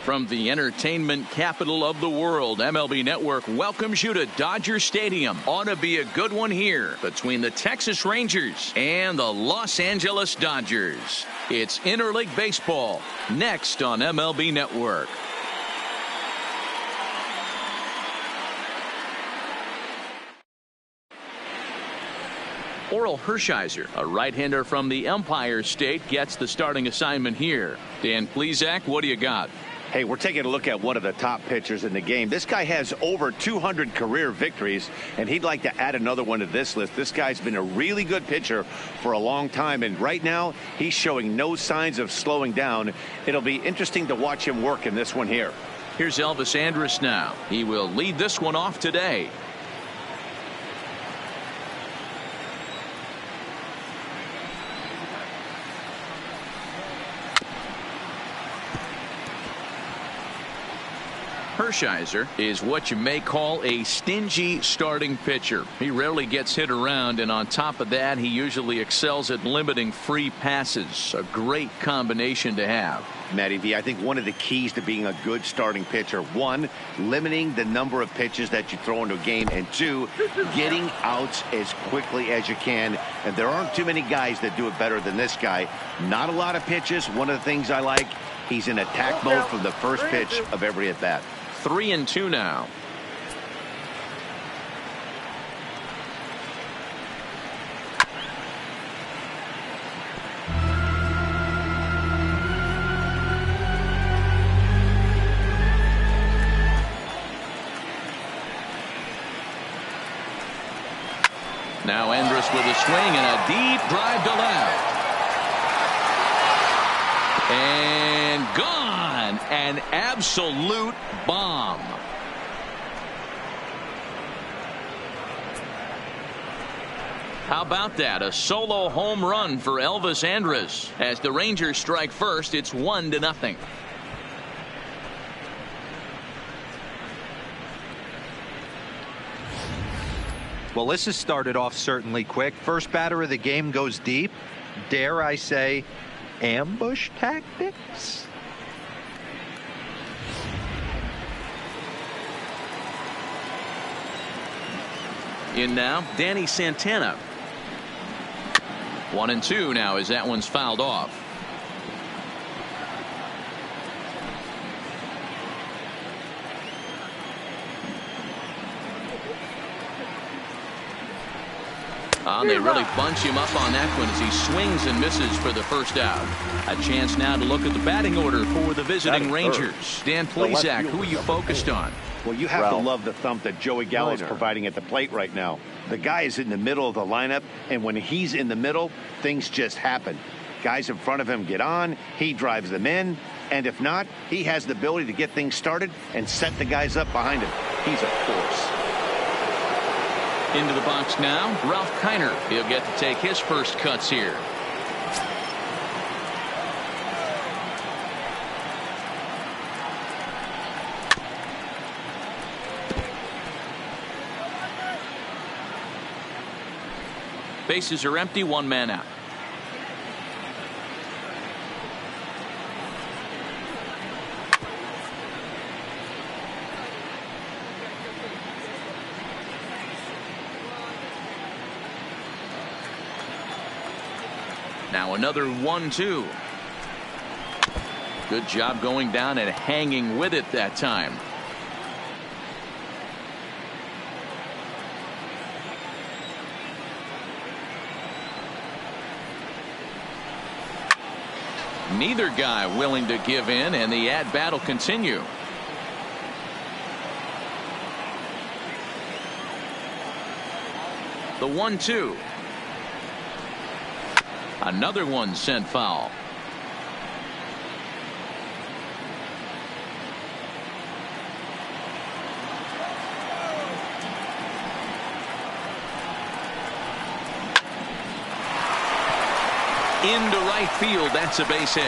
From the entertainment capital of the world, MLB Network welcomes you to Dodger Stadium. Ought to be a good one here between the Texas Rangers and the Los Angeles Dodgers. It's interleague baseball next on MLB Network. Orel Hershiser, a right-hander from the Empire State, gets the starting assignment here. Dan Plesac, what do you got? Hey, we're taking a look at one of the top pitchers in the game. This guy has over 200 career victories, and he'd like to add another one to this list. This guy's been a really good pitcher for a long time, and right now he's showing no signs of slowing down. It'll be interesting to watch him work in this one here. Here's Elvis Andrus now. He will lead this one off today. Hershiser is what you may call a stingy starting pitcher. He rarely gets hit around, and on top of that, he usually excels at limiting free passes. A great combination to have. Matty V, I think one of the keys to being a good starting pitcher, one, limiting the number of pitches that you throw into a game, and two, getting outs as quickly as you can. And there aren't too many guys that do it better than this guy. Not a lot of pitches. One of the things I like, he's in attack mode from the first pitch of every at bat. 3-2 now. Now Andrus with a swing and a deep drive to left. And gone. An absolute bomb. How about that? A solo home run for Elvis Andrus. As the Rangers strike first, it's 1-0. Well, this has started off certainly quick. First batter of the game goes deep. Dare I say, ambush tactics? In now, Danny Santana. 1-2 now as that one's fouled off. They really bunch him up on that one as he swings and misses for the first out. A chance now to look at the batting order for the visiting Rangers. Dan Plesac, who are you focused on? Well, you have to love the thump that Joey Gallo's providing at the plate right now. The guy is in the middle of the lineup, and when he's in the middle, things just happen. Guys in front of him get on, he drives them in, and if not, he has the ability to get things started and set the guys up behind him. He's a force. Into the box now, Ralph Kiner. He'll get to take his first cuts here. Bases are empty, one man out. Now another 1-2. Good job going down and hanging with it that time. Neither guy willing to give in, and the at-bat will continue. The 1-2. Another one sent foul. Into right field. That's a base hit.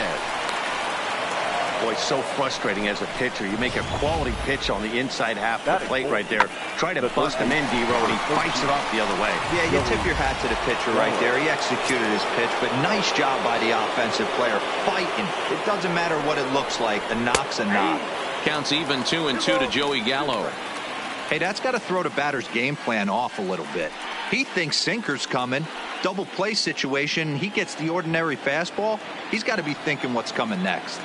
Boy, so frustrating as a pitcher. You make a quality pitch on the inside half of the plate right there. Try to bust him in, D-Row, and he fights it off the other way. Yeah, you tip your hat to the pitcher right there. He executed his pitch, but nice job by the offensive player fighting. It doesn't matter what it looks like. A knock's a knock. Counts even 2-2 to Joey Gallo. Hey, that's got to throw the batter's game plan off a little bit. He thinks sinker's coming. Double play situation. He gets the ordinary fastball. He's got to be thinking what's coming next.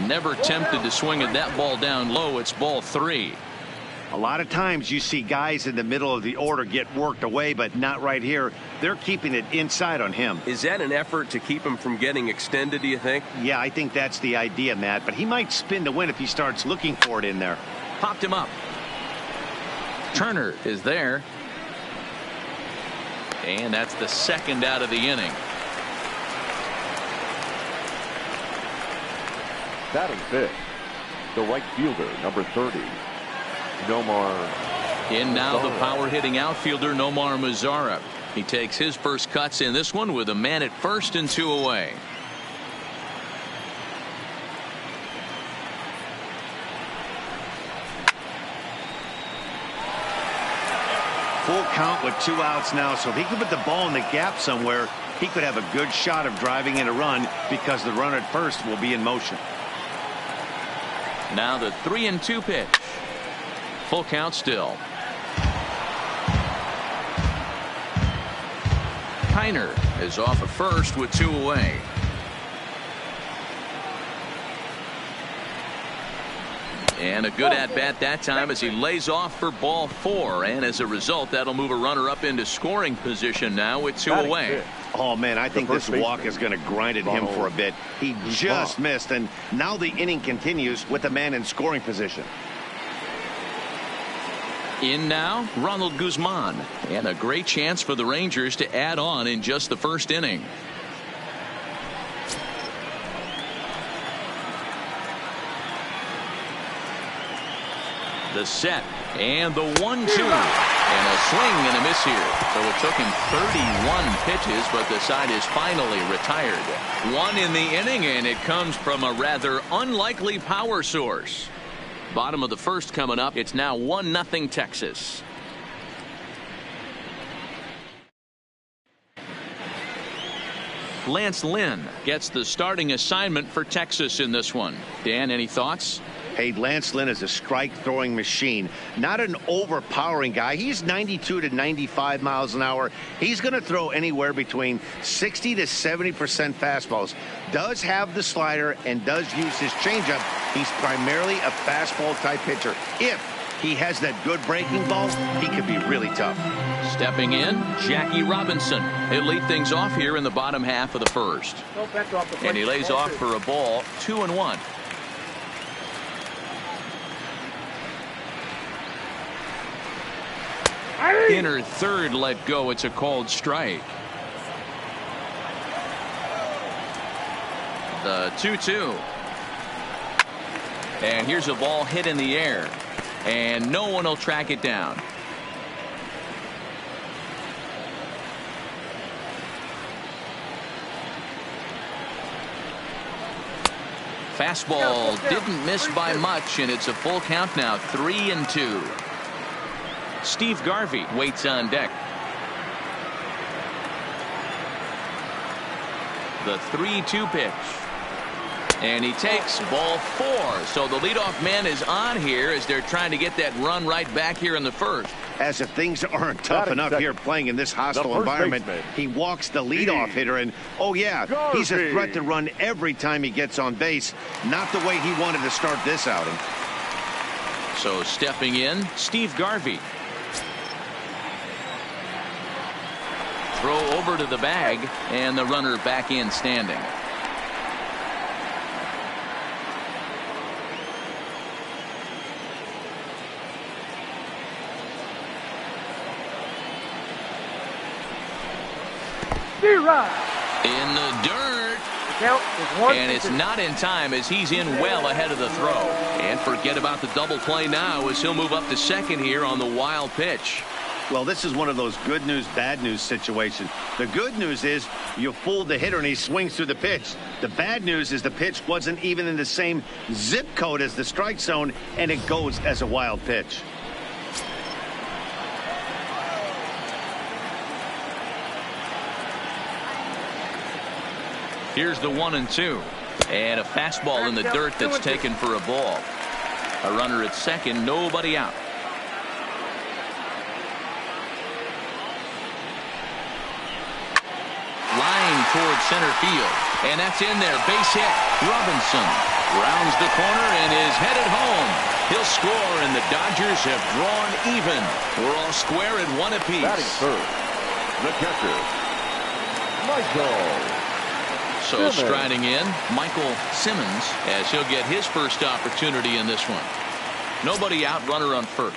Never tempted to swing at that ball down low. It's ball 3. A lot of times you see guys in the middle of the order get worked away, but not right here. They're keeping it inside on him. Is that an effort to keep him from getting extended, do you think? Yeah, I think that's the idea, Matt. But he might spin to win if he starts looking for it in there. Popped him up. Turner is there. And that's the second out of the inning. Batting fifth, the right fielder, number 30, Nomar. In now the power hitting outfielder Nomar Mazara. He takes his first cuts in this one with a man at first and 2 away. Full count with 2 outs now, so if he could put the ball in the gap somewhere, he could have a good shot of driving in a run because the runner at first will be in motion. Now the 3-2 pitch. Full count still. Kiner is off at first with 2 away. And a good at-bat that time as he lays off for ball 4. And as a result, that'll move a runner up into scoring position now with 2 away. Oh, man, I think this walk is going to grind at him for a bit. He just missed, and now the inning continues with a man in scoring position. In now, Ronald Guzman. And a great chance for the Rangers to add on in just the first inning. The set and the 1-2 and a swing and a miss here. So it took him 31 pitches, but the side is finally retired. 1 in the inning, and it comes from a rather unlikely power source. Bottom of the first coming up. It's now 1-0 Texas. Lance Lynn gets the starting assignment for Texas in this one. Dan, any thoughts? Hey, Lance Lynn is a strike-throwing machine. Not an overpowering guy. He's 92 to 95 miles an hour. He's going to throw anywhere between 60 to 70% fastballs. Does have the slider and does use his changeup. He's primarily a fastball-type pitcher. If he has that good breaking ball, he could be really tough. Stepping in, Jackie Robinson. He'll lead things off here in the bottom half of the first. And he lays off for a ball, 2-1. Inner third let go. It's a called strike. The 2-2. And here's a ball hit in the air. And no one will track it down. Fastball didn't miss by much, and it's a full count now, 3-2. Steve Garvey waits on deck. The 3-2 pitch. And he takes ball 4. So the leadoff man is on here as they're trying to get that run right back here in the first. As if things aren't tough enough here playing in this hostile environment, he walks the leadoff hitter, and oh yeah, he's a threat to run every time he gets on base. Not the way he wanted to start this outing. So stepping in, Steve Garvey. Throw over to the bag, and the runner back in standing. In the dirt. And it's not in time as he's in well ahead of the throw. And forget about the double play now as he'll move up to second here on the wild pitch. Well, this is one of those good news, bad news situations. The good news is you fooled the hitter and he swings through the pitch. The bad news is the pitch wasn't even in the same zip code as the strike zone, and it goes as a wild pitch. Here's the 1-2. And a fastball in the dirt that's taken for a ball. A runner at second, nobody out. Line towards center field. And that's in there. Base hit. Robinson rounds the corner and is headed home. He'll score, and the Dodgers have drawn even. We're all square at one apiece. Batting third, the catcher, Michael. So striding in, Michael Simmons, as he'll get his first opportunity in this one. Nobody out, runner on first.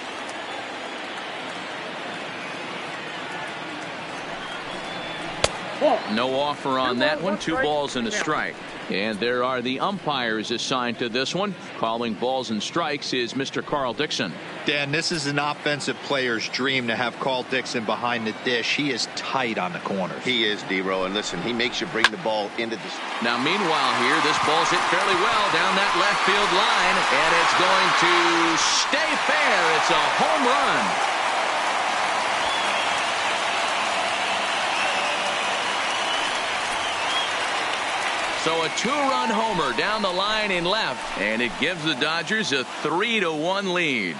No offer on that one. 2 balls and a strike. And there are the umpires assigned to this one. Calling balls and strikes is Mr. Carl Dixon. Dan, this is an offensive player's dream to have Carl Dixon behind the dish. He is tight on the corners. He is, D-Row, and listen, he makes you bring the ball into the... Now, meanwhile here, this ball's hit fairly well down that left field line, and it's going to stay fair. It's a home run. So a 2-run homer down the line in left, and it gives the Dodgers a 3-1 lead.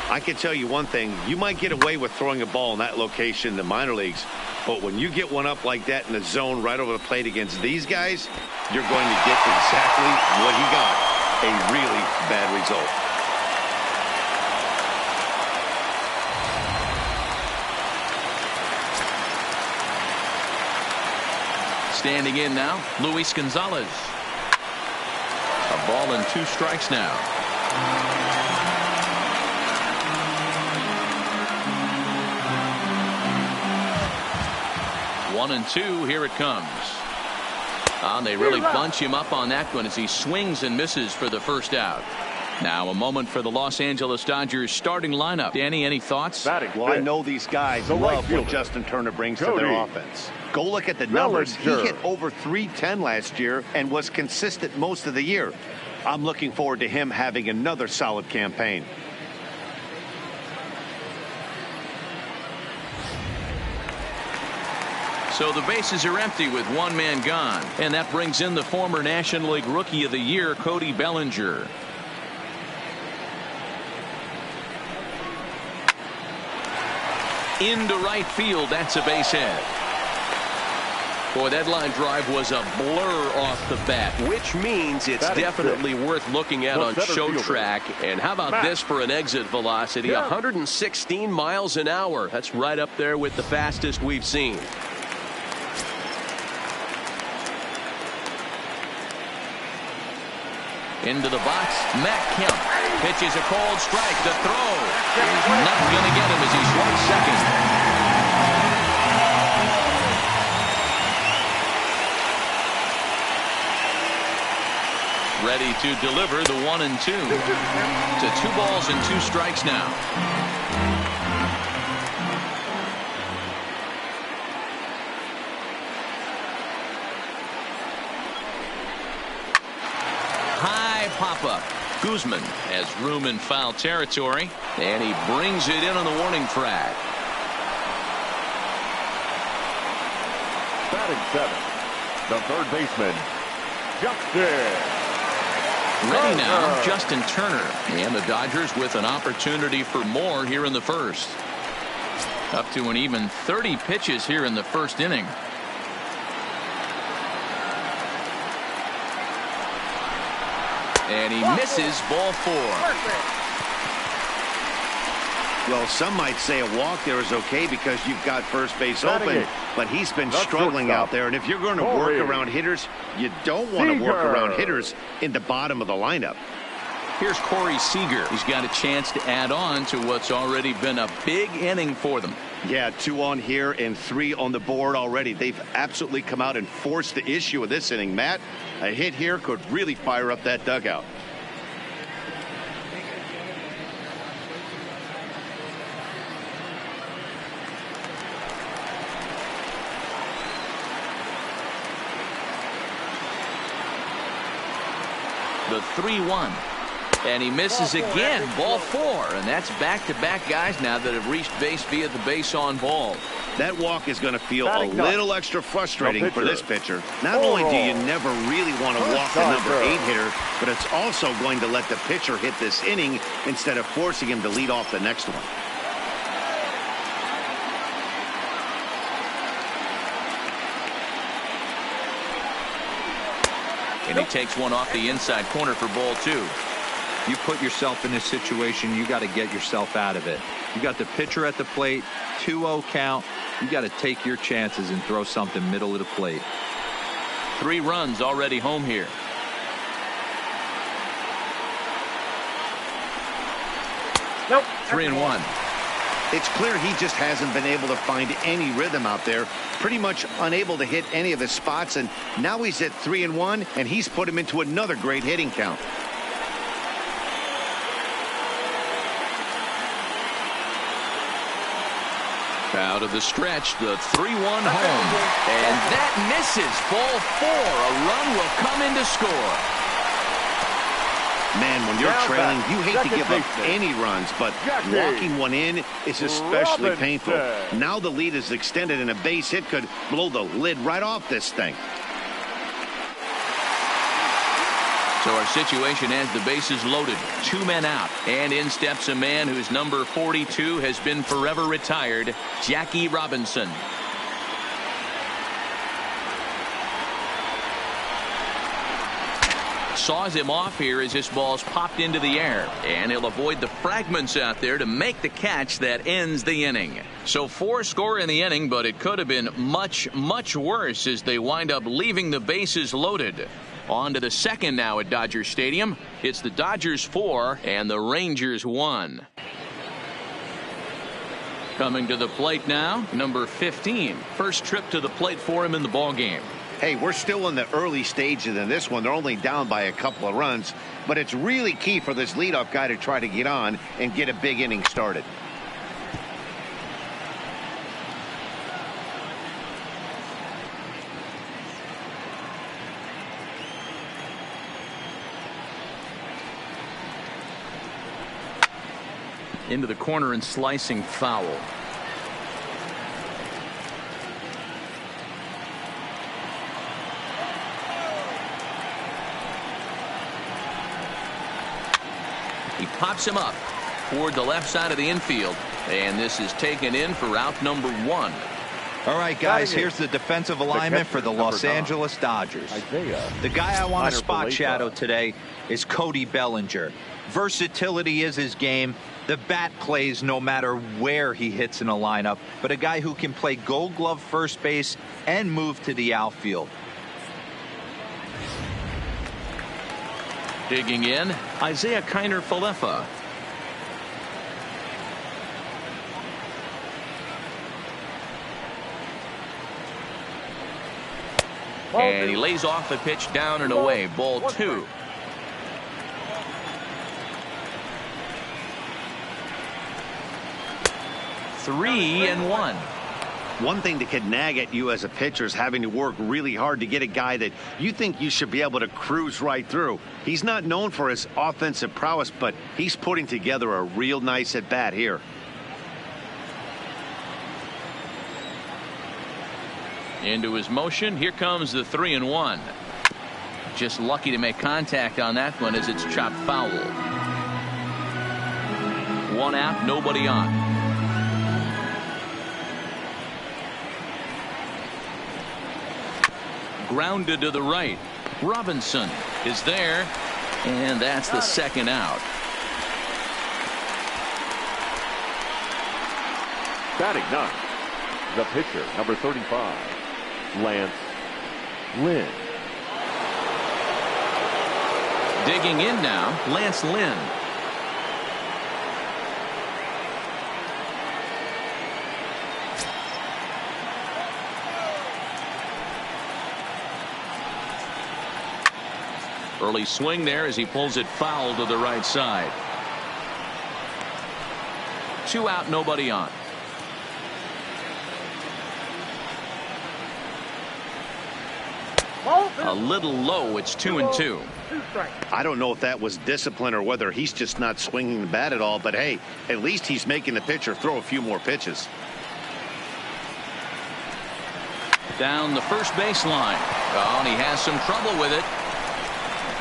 I can tell you one thing. You might get away with throwing a ball in that location in the minor leagues, but when you get one up like that in the zone right over the plate against these guys, you're going to get exactly what he got, a really bad result. Standing in now, Luis Gonzalez. A ball and 2 strikes now. One and 2, here it comes. They really bunch him up on that one as he swings and misses for the first out. Now a moment for the Los Angeles Dodgers starting lineup. Danny, any thoughts? Well, I know these guys love what Justin Turner brings to their offense. Go look at the numbers. He hit over .310 last year and was consistent most of the year. I'm looking forward to him having another solid campaign. So the bases are empty with 1 man gone, and that brings in the former National League Rookie of the Year, Cody Bellinger. Into right field, that's a base hit. Boy, that line drive was a blur off the bat, which means it's definitely worth looking at on show track. And how about this for an exit velocity? 116 miles an hour. That's right up there with the fastest we've seen. Into the box, Matt Kemp pitches a cold strike. The throw is not going to get him as he swings second. Ready to deliver the 1 and 2 to 2 balls and 2 strikes now. High pop-up. Guzman has room in foul territory, and he brings it in on the warning track. Batting 7th, the third baseman, Justin. Ready now, Justin Turner, and the Dodgers with an opportunity for more here in the first. Up to an even 30 pitches here in the first inning. And he misses ball 4. Well, some might say a walk there is okay because you've got first base open, but he's been struggling out there. And if you're going to work around hitters, you don't want to work around hitters in the bottom of the lineup. Here's Corey Seager. He's got a chance to add on to what's already been a big inning for them. Yeah, 2 on here and 3 on the board already. They've absolutely come out and forced the issue of this inning, Matt. A hit here could really fire up that dugout. The 3-1. And he misses again. Ball 4. And that's back-to-back guys now that have reached base via the base on ball. That walk is going to feel a little extra frustrating for this pitcher. Not only do you never really want to walk the number 8 hitter, but it's also going to let the pitcher hit this inning instead of forcing him to lead off the next one. And he takes one off the inside corner for ball 2. You put yourself in this situation, you got to get yourself out of it. You got the pitcher at the plate, 2-0 count. You got to take your chances and throw something middle of the plate. 3 runs already home here. Nope. 3-1. It's clear he just hasn't been able to find any rhythm out there. Pretty much unable to hit any of his spots, and now he's at 3-1, and he's put him into another great hitting count. Out of the stretch, the 3-1 home. And that misses. Ball 4. A run will come in to score. Man, when you're trailing, you hate to give up any runs, but walking one in is especially painful. Now the lead is extended, and a base hit could blow the lid right off this thing. So our situation has the bases loaded. 2 men out. And in steps a man whose number 42 has been forever retired, Jackie Robinson. Saws him off here as this ball's popped into the air. And he'll avoid the fragments out there to make the catch that ends the inning. So 4 score in the inning, but it could have been much, much worse as they wind up leaving the bases loaded. On to the second now at Dodger Stadium. It's the Dodgers 4 and the Rangers 1. Coming to the plate now, number 15. First trip to the plate for him in the ballgame. Hey, we're still in the early stages in this one. They're only down by a couple of runs, but it's really key for this leadoff guy to try to get on and get a big inning started. Into the corner and slicing foul. He pops him up toward the left side of the infield, and this is taken in for out number 1. All right, guys, here's the defensive alignment for the Los Angeles Dodgers. The guy I want to spot shadow today is Cody Bellinger. Versatility is his game. The bat plays no matter where he hits in a lineup, but a guy who can play Gold Glove first base and move to the outfield. Digging in, Isaiah Kiner-Falefa. And he lays off the pitch down and away. Ball 2. Three and 1. One thing that could nag at you as a pitcher is having to work really hard to get a guy that you think you should be able to cruise right through. He's not known for his offensive prowess, but he's putting together a real nice at bat here. Into his motion. Here comes the 3-1. Just lucky to make contact on that one as it's chopped foul. 1 out, nobody on. Grounded to the right. Robinson is there, and that's the second out. Batting 9, the pitcher, number 35, Lance Lynn. Digging in now, Lance Lynn. Early swing there as he pulls it foul to the right side. 2 out, nobody on. A little low. It's 2-2. I don't know if that was discipline or whether he's just not swinging the bat at all, but hey, at least he's making the pitcher throw a few more pitches. Down the first baseline. Oh, and he has some trouble with it.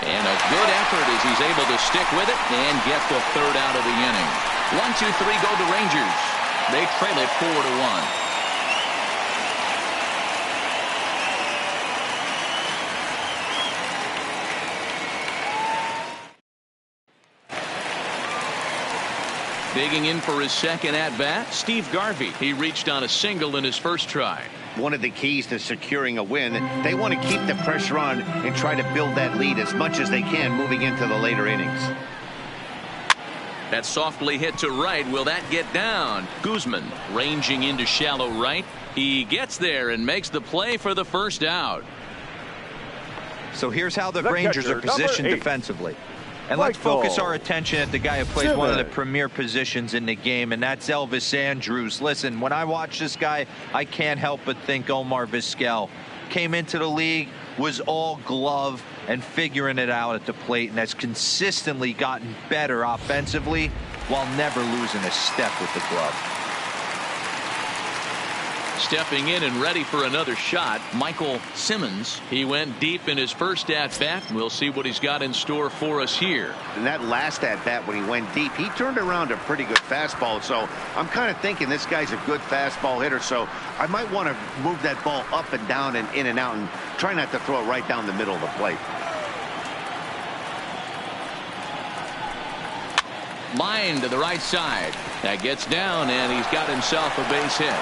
And a good effort as he's able to stick with it and get the 3rd out of the inning. 1-2-3 go the Rangers. They trail it 4-1. Digging in for his second at-bat, Steve Garvey. He reached on a single in his first try. One of the keys to securing a win, they want to keep the pressure on and try to build that lead as much as they can moving into the later innings. That softly hit to right. Will that get down? Guzman ranging into shallow right. He gets there and makes the play for the first out. So here's how the Rangers are positioned defensively. And let's focus our attention at the guy who plays one of the premier positions in the game, and that's Elvis Andrus. Listen, when I watch this guy, I can't help but think Omar Vizquel. Came into the league, was all glove and figuring it out at the plate, and has consistently gotten better offensively while never losing a step with the glove. Stepping in and ready for another shot, Michael Simmons. He went deep in his first at-bat. We'll see what he's got in store for us here. And that last at-bat when he went deep, he turned around a pretty good fastball. So I'm kind of thinking this guy's a good fastball hitter. So I might want to move that ball up and down and in and out and try not to throw it right down the middle of the plate. Line to the right side. That gets down, and he's got himself a base hit.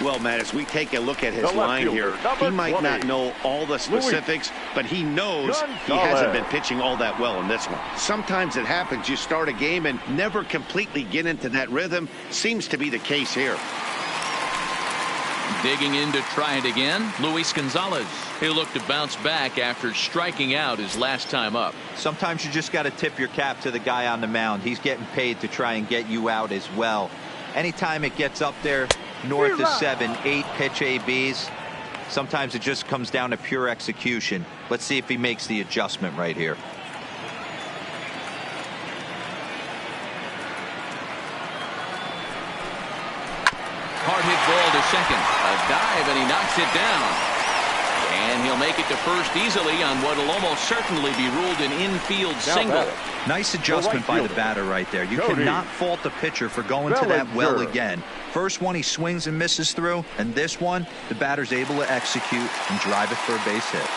Well, Matt, as we take a look at his line here, he might not know all the specifics, but he knows he hasn't been pitching all that well in this one. Sometimes it happens. You start a game and never completely get into that rhythm. Seems to be the case here. Digging in to try it again, Luis Gonzalez. He'll look to bounce back after striking out his last time up. Sometimes you just got to tip your cap to the guy on the mound. He's getting paid to try and get you out as well. Anytime it gets up there north of 7, 8 pitch ABs, sometimes it just comes down to pure execution. Let's see if he makes the adjustment right here. Hard hit ball to second. A dive, and he knocks it down. And he'll make it to first easily on what will almost certainly be ruled an infield single. Nice adjustment by the batter right there. You cannot fault the pitcher for going to that well again. First one he swings and misses through, and this one the batter's able to execute and drive it for a base hit.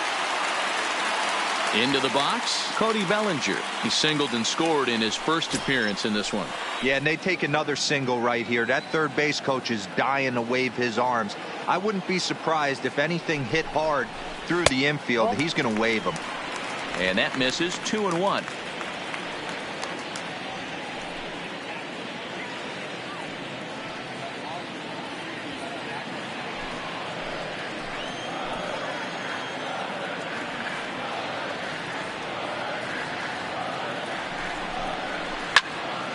Into the box, Cody Bellinger. He singled and scored in his first appearance in this one. Yeah, and they take another single right here. That third base coach is dying to wave his arms. I wouldn't be surprised if anything hit hard through the infield. He's going to wave them. And that misses. 2-1.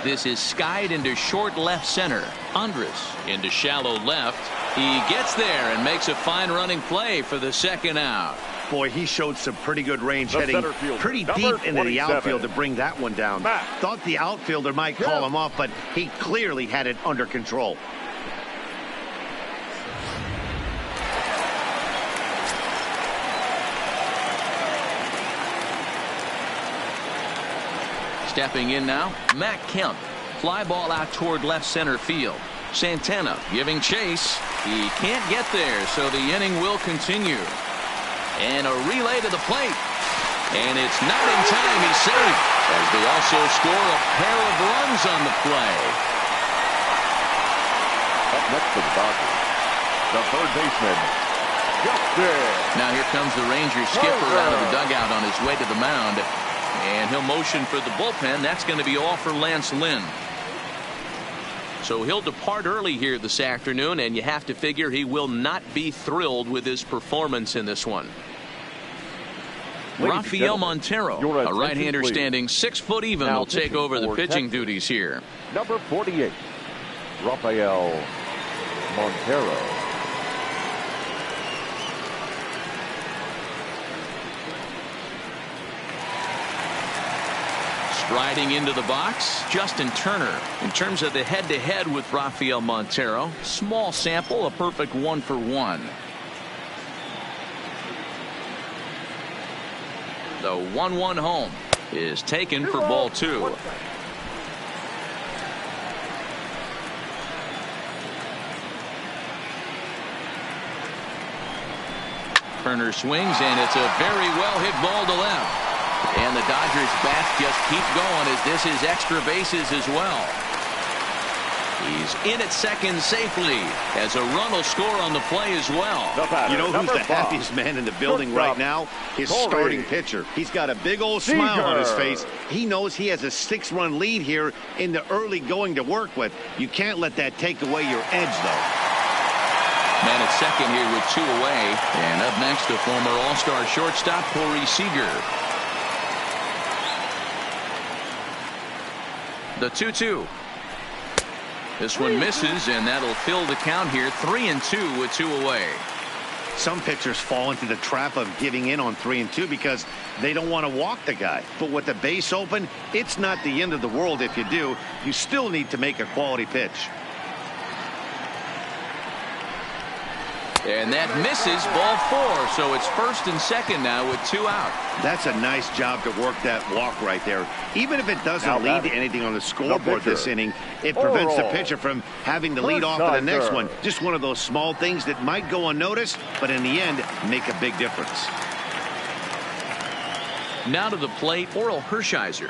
This is skied into short left center. Andres into shallow left. He gets there and makes a fine running play for the second out. Boy, he showed some pretty good range heading pretty deep into the outfield to bring that one down. Thought the outfielder might call him off, but he clearly had it under control. Stepping in now, Matt Kemp. Fly ball out toward left center field. Santana giving chase. He can't get there, so the inning will continue. And a relay to the plate. And it's not in time. He's safe, as they also score a pair of runs on the play. Up next for the Dodgers, the third baseman, Justin. Now here comes the Rangers skipper out of the dugout on his way to the mound. And he'll motion for the bullpen. That's going to be all for Lance Lynn. So he'll depart early here this afternoon, and you have to figure he will not be thrilled with his performance in this one. Rafael Montero, a right-hander standing 6 foot even, will take over the pitching duties here. Number 48, Rafael Montero. Striding into the box, Justin Turner. In terms of the head-to-head with Rafael Montero, small sample, a perfect 1-for-1. The 1-1 home is taken for ball 2. Turner swings, and it's a very well-hit ball to left. And the Dodgers bats just keep going as this is extra bases as well. He's in at second safely as a run will score on the play as well. You know who's the happiest man in the building right now? His starting pitcher. He's got a big old smile on his face. He knows he has a 6-run lead here in the early going to work with. You can't let that take away your edge, though. Man at second here with 2 away. And up next, the former All-Star shortstop, Corey Seager. The 2-2. This one misses, and that'll fill the count here. 3-2 with 2 away. Some pitchers fall into the trap of giving in on 3-2 because they don't want to walk the guy. But with the base open, it's not the end of the world if you do. You still need to make a quality pitch. And that misses, ball 4. So it's first and second now with 2 out. That's a nice job to work that walk right there. Even if it doesn't lead to anything on the scoreboard this inning, it prevents the pitcher from having to lead off in the next one. Just one of those small things that might go unnoticed, but in the end, make a big difference. Now to the plate, Oral Hershiser.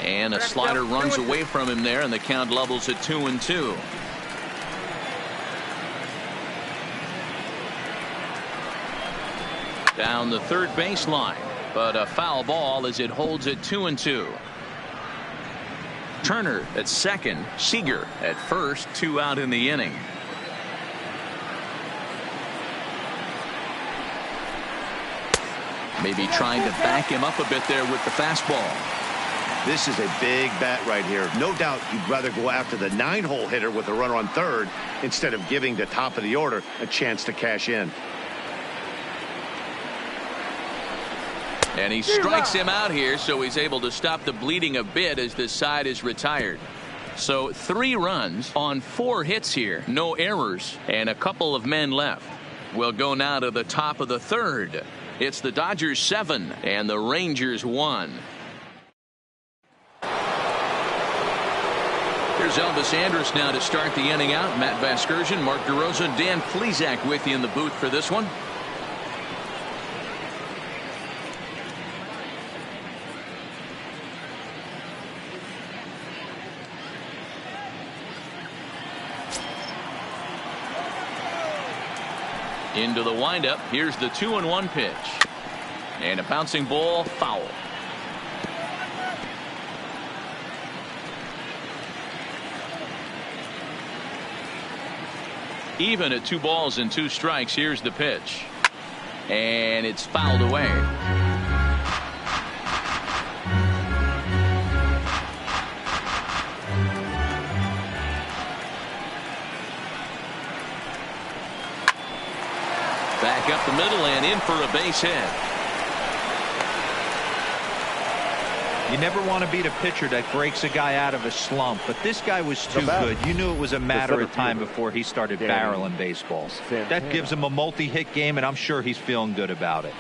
And a slider runs away from him there, and the count levels at 2-2. Down the third baseline, but a foul ball as it holds at 2-2. Turner at second, Seager at first, 2 out in the inning. Maybe trying to back him up a bit there with the fastball. This is a big bat right here. No doubt you'd rather go after the 9-hole hitter with a runner on third instead of giving the top of the order a chance to cash in. And he strikes him out here, so he's able to stop the bleeding a bit as this side is retired. So 3 runs on 4 hits here, no errors, and a couple of men left. We'll go now to the top of the third. It's the Dodgers 7 and the Rangers 1. Here's Elvis Andrus now to start the inning out. Matt Vasgersian, Mark DeRosa, Dan Plesac with you in the booth for this one. Into the windup. Here's the 2-1 pitch. And a bouncing ball, foul. Even at 2 balls and 2 strikes. Here's the pitch. And it's fouled away. Back up the middle and in for a base hit. You never want to beat a pitcher that breaks a guy out of a slump, but this guy was too good. You knew it was a matter of time before he started barreling baseballs. That gives him a multi-hit game, and I'm sure he's feeling good about it.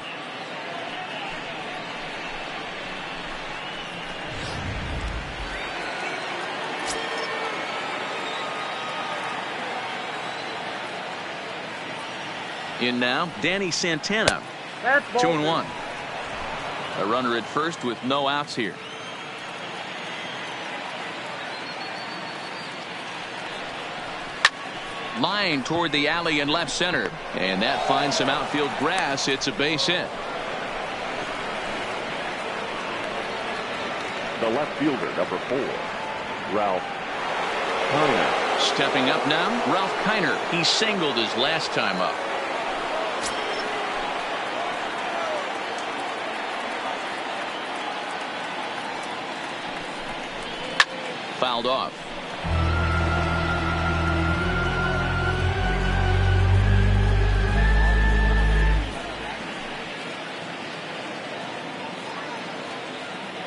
In now, Danny Santana. 2-1. A runner at first with no outs here. Line toward the alley in left center. And that finds some outfield grass. It's a base hit. The left fielder, number 4, Ralph Kiner. Stepping up now, Ralph Kiner. He singled his last time up. Fouled off.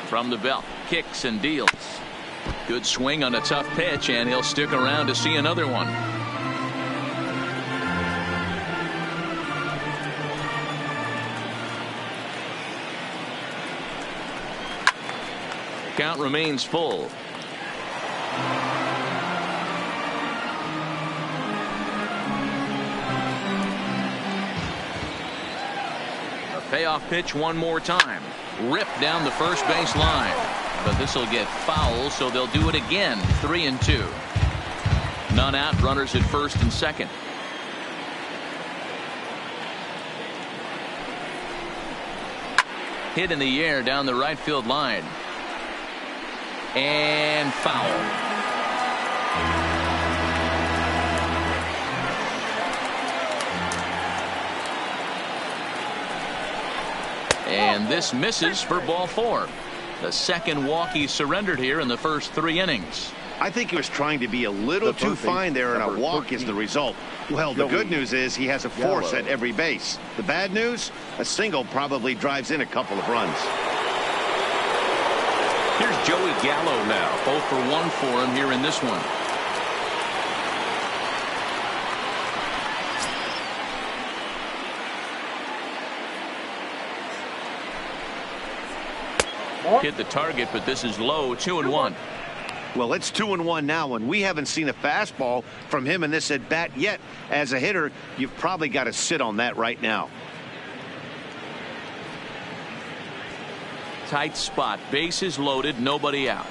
From the belt, kicks and deals. Good swing on a tough pitch, and he'll stick around to see another one. Count remains full. A payoff pitch one more time. Ripped down the first base line. But this will get foul, so they'll do it again. 3-2. None out, runners at first and second. Hit in the air down the right field line. And foul. And this misses for ball 4. The second walk he surrendered here in the first 3 innings. I think he was trying to be a little too fine there, and a walk is the result. Well, the good news is he has a force at every base. The bad news, a single probably drives in a couple of runs. Here's Joey Gallo now. 0 for 1 for him here in this one. Hit the target, but this is low. 2-1. Well, it's 2-1 now, and we haven't seen a fastball from him in this at bat yet. As a hitter, you've probably got to sit on that right now. Tight spot. Bases loaded. Nobody out.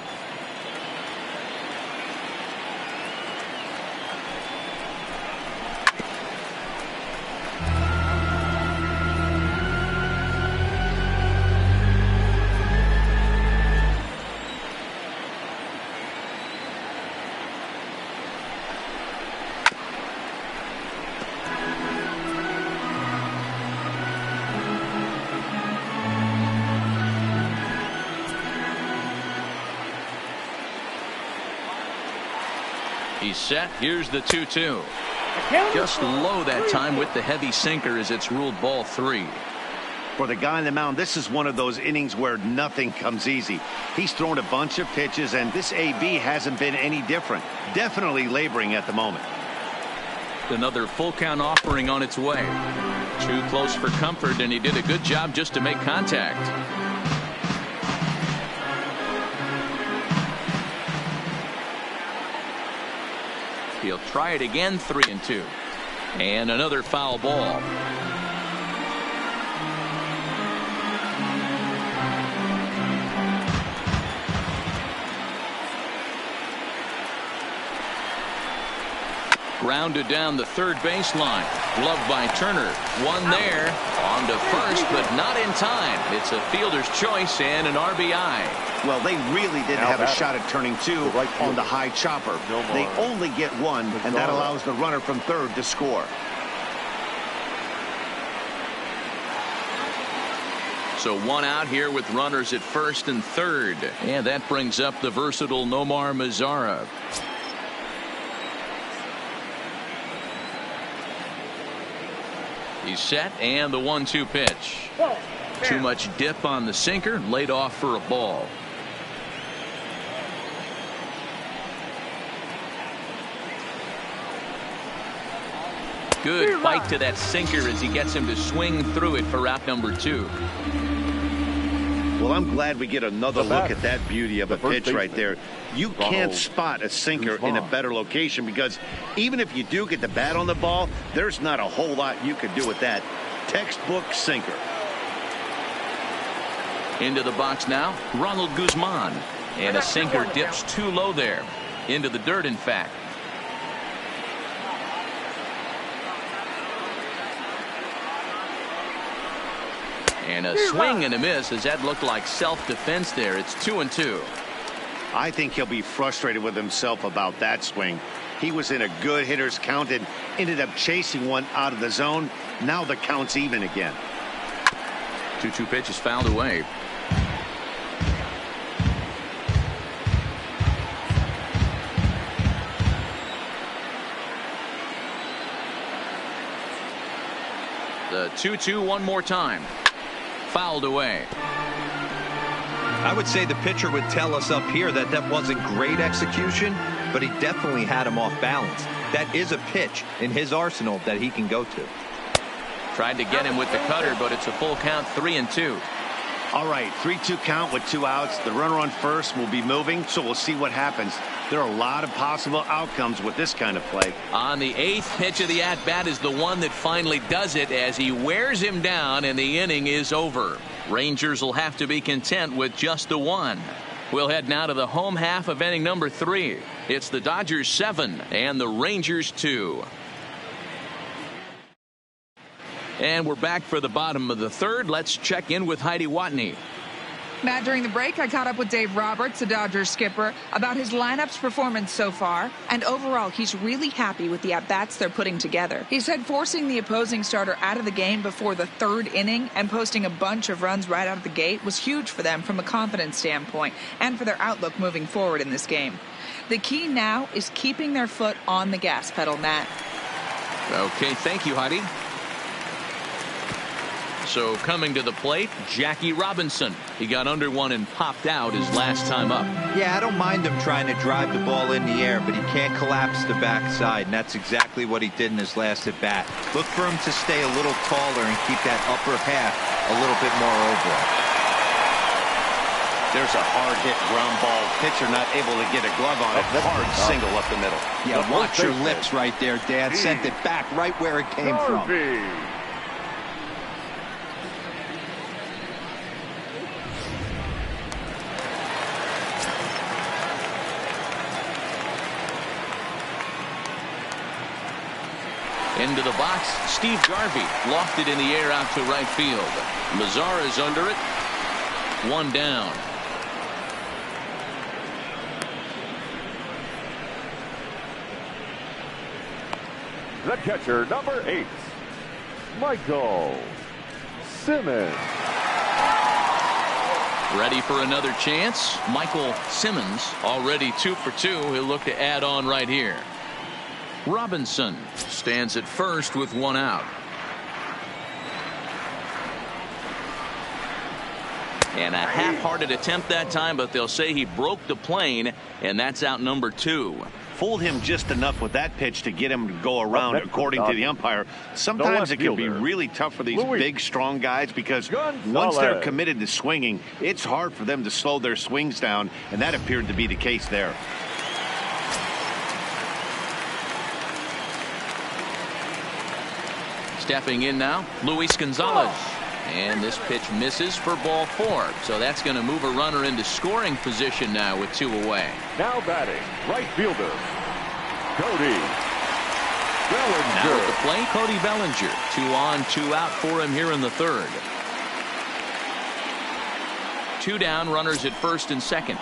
He's set. Here's the 2-2. Just low that time with the heavy sinker as it's ruled ball 3. For the guy on the mound, this is one of those innings where nothing comes easy. He's thrown a bunch of pitches, and this AB hasn't been any different. Definitely laboring at the moment. Another full count offering on its way. Too close for comfort, and he did a good job just to make contact. He'll try it again. 3-2. And another foul ball. Grounded down the third baseline. Gloved by Turner. One there. On to first, but not in time. It's a fielder's choice and an RBI. Well, they really didn't have a shot at turning 2 on the high chopper. They only get 1, and that allows the runner from third to score. So 1 out here with runners at first and third. And that brings up the versatile Nomar Mazara. He's set, and the 1-2 pitch. Too much dip on the sinker, laid off for a ball. Good bite to that sinker as he gets him to swing through it for out number 2. Well, I'm glad we get another look at that beauty of a pitch right there. You can't spot a sinker in a better location, because even if you do get the bat on the ball, there's not a whole lot you could do with that. Textbook sinker. Into the box now, Ronald Guzman. And a sinker dips too low there. Into the dirt, in fact. And a swing and a miss, as that looked like self-defense there. It's 2-2. I think he'll be frustrated with himself about that swing. He was in a good hitter's count and ended up chasing one out of the zone. Now the count's even again. 2-2 pitch is fouled away. The 2-2 one more time. Fouled away. I would say the pitcher would tell us up here that that wasn't great execution, but he definitely had him off balance. That is a pitch in his arsenal that he can go to. Tried to get him with the cutter, but it's a full count, 3-2. All right, 3-2 count with 2 outs. The runner on first will be moving, so we'll see what happens. There are a lot of possible outcomes with this kind of play. On the 8th pitch of the at-bat is the one that finally does it as he wears him down, and the inning is over. Rangers will have to be content with just the one. We'll head now to the home half of inning number 3. It's the Dodgers 7 and the Rangers 2. And we're back for the bottom of the 3rd. Let's check in with Heidi Watney. Matt, during the break, I caught up with Dave Roberts, the Dodgers skipper, about his lineup's performance so far. And overall, he's really happy with the at-bats they're putting together. He said forcing the opposing starter out of the game before the 3rd inning and posting a bunch of runs right out of the gate was huge for them from a confidence standpoint and for their outlook moving forward in this game. The key now is keeping their foot on the gas pedal, Matt. Okay, thank you, Heidi. So coming to the plate, Jackie Robinson. He got under one and popped out his last time up. Yeah, I don't mind him trying to drive the ball in the air, but he can't collapse the backside, and that's exactly what he did in his last at bat. Look for him to stay a little taller and keep that upper half a little bit more oval. There's a hard hit ground ball. Pitcher not able to get a glove on it. Hard single up the middle. Yeah, watch your lips right there, Dad. Sent it back right where it came from. Into the box, Steve Garvey lofted in the air out to right field. Mazara's under it. 1 down. The catcher, number 8, Michael Simmons. Ready for another chance. Michael Simmons already 2 for 2. He'll look to add on right here. Robinson stands at first with 1 out. And a half-hearted attempt that time, but they'll say he broke the plane, and that's out number 2. Fooled him just enough with that pitch to get him to go around, according to the umpire. Sometimes it can be really tough for these big, strong guys because once they're committed to swinging, it's hard for them to slow their swings down, and that appeared to be the case there. Stepping in now, Luis Gonzalez. And this pitch misses for ball 4. So that's going to move a runner into scoring position now with 2 away. Now batting, right fielder, Cody Bellinger. Now at the plate, Cody Bellinger. 2 on, 2 out for him here in the 3rd. 2 down, runners at first and second.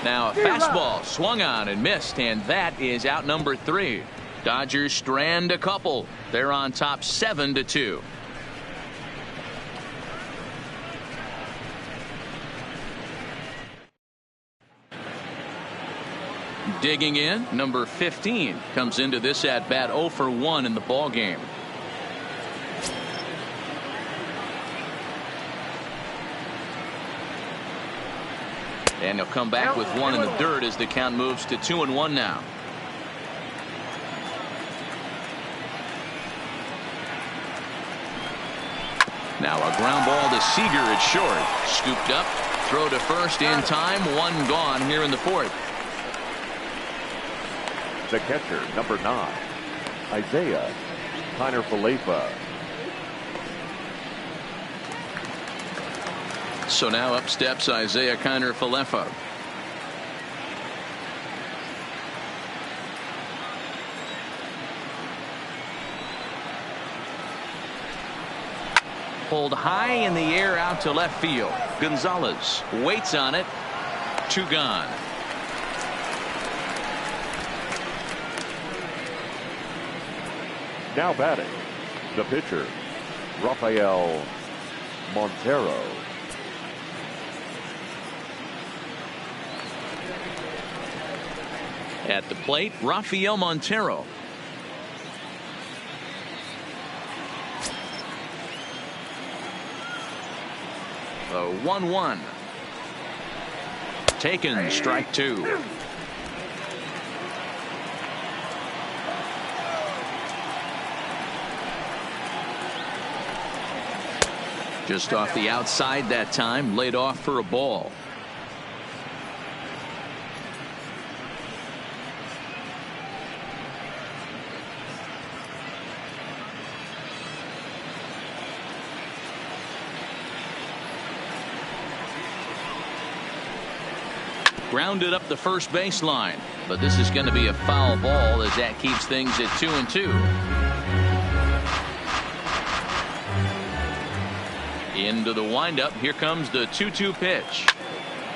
Now a fastball swung on and missed, and that is out number 3. Dodgers strand a couple. They're on top 7-2. Digging in, number 15 comes into this at bat 0 for 1 in the ball game. And he'll come back with 1 in the dirt as the count moves to 2-1 now. Now a ground ball to Seager at short. Scooped up, throw to first in time. 1 gone here in the 4th. The catcher, number 9, Isaiah Kiner-Falefa. So now up steps Isaiah Kiner-Falefa. Pulled high in the air out to left field. Gonzalez waits on it. 2 gone. Now batting, the pitcher, Rafael Montero. At the plate, Rafael Montero. The 1-1. Taken, strike 2. Just off the outside that time, laid off for a ball. Grounded up the first baseline, but this is going to be a foul ball as that keeps things at 2-2. Into the windup. Here comes the 2-2 pitch.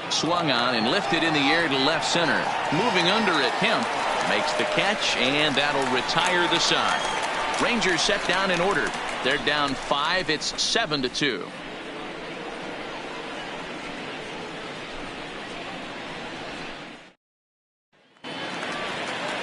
Swung on and lifted in the air to left center. Moving under it, Kemp makes the catch, and that'll retire the side. Rangers set down in order. They're down 5. It's 7-2.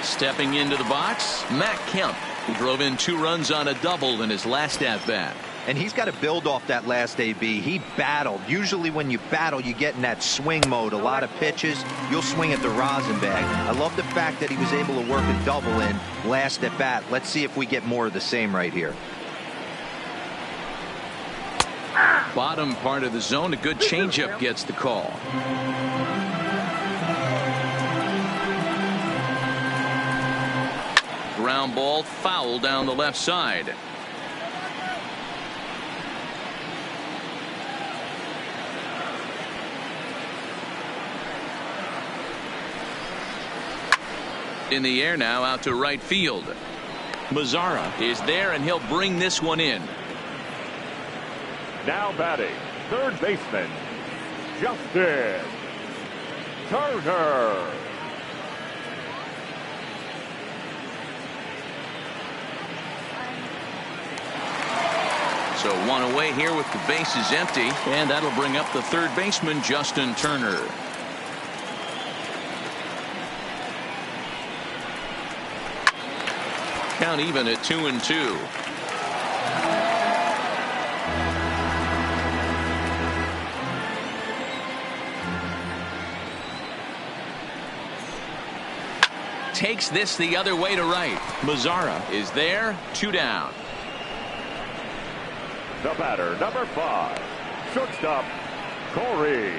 Stepping into the box, Matt Kemp, who drove in 2 runs on a double in his last at-bat. And he's got to build off that last AB. He battled. Usually when you battle, you get in that swing mode. A lot of pitches, you'll swing at the rosin bag. I love the fact that he was able to work a double in last at bat. Let's see if we get more of the same right here. Bottom part of the zone, a good changeup gets the call. Ground ball foul down the left side. In the air now, out to right field. Mazzara is there, and he'll bring this one in. Now batting, third baseman, Justin Turner. So 1 away here with the bases empty, and that'll bring up the third baseman, Justin Turner. Count even at 2-2. Takes this the other way to right. Mazzara is there. 2 down. The batter, number 5, shortstop, Corey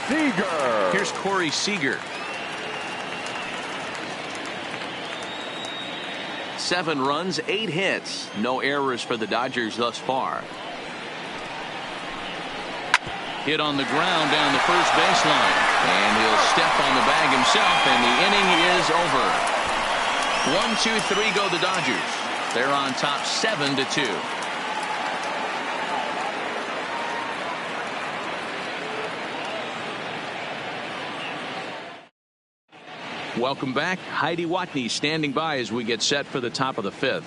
Seager. Here's Corey Seager. 7 runs, 8 hits. No errors for the Dodgers thus far. Hit on the ground down the first baseline. And he'll step on the bag himself, and the inning is over. 1, 2, 3 go the Dodgers. They're on top 7-2. Welcome back. Heidi Watney standing by as we get set for the top of the 5th.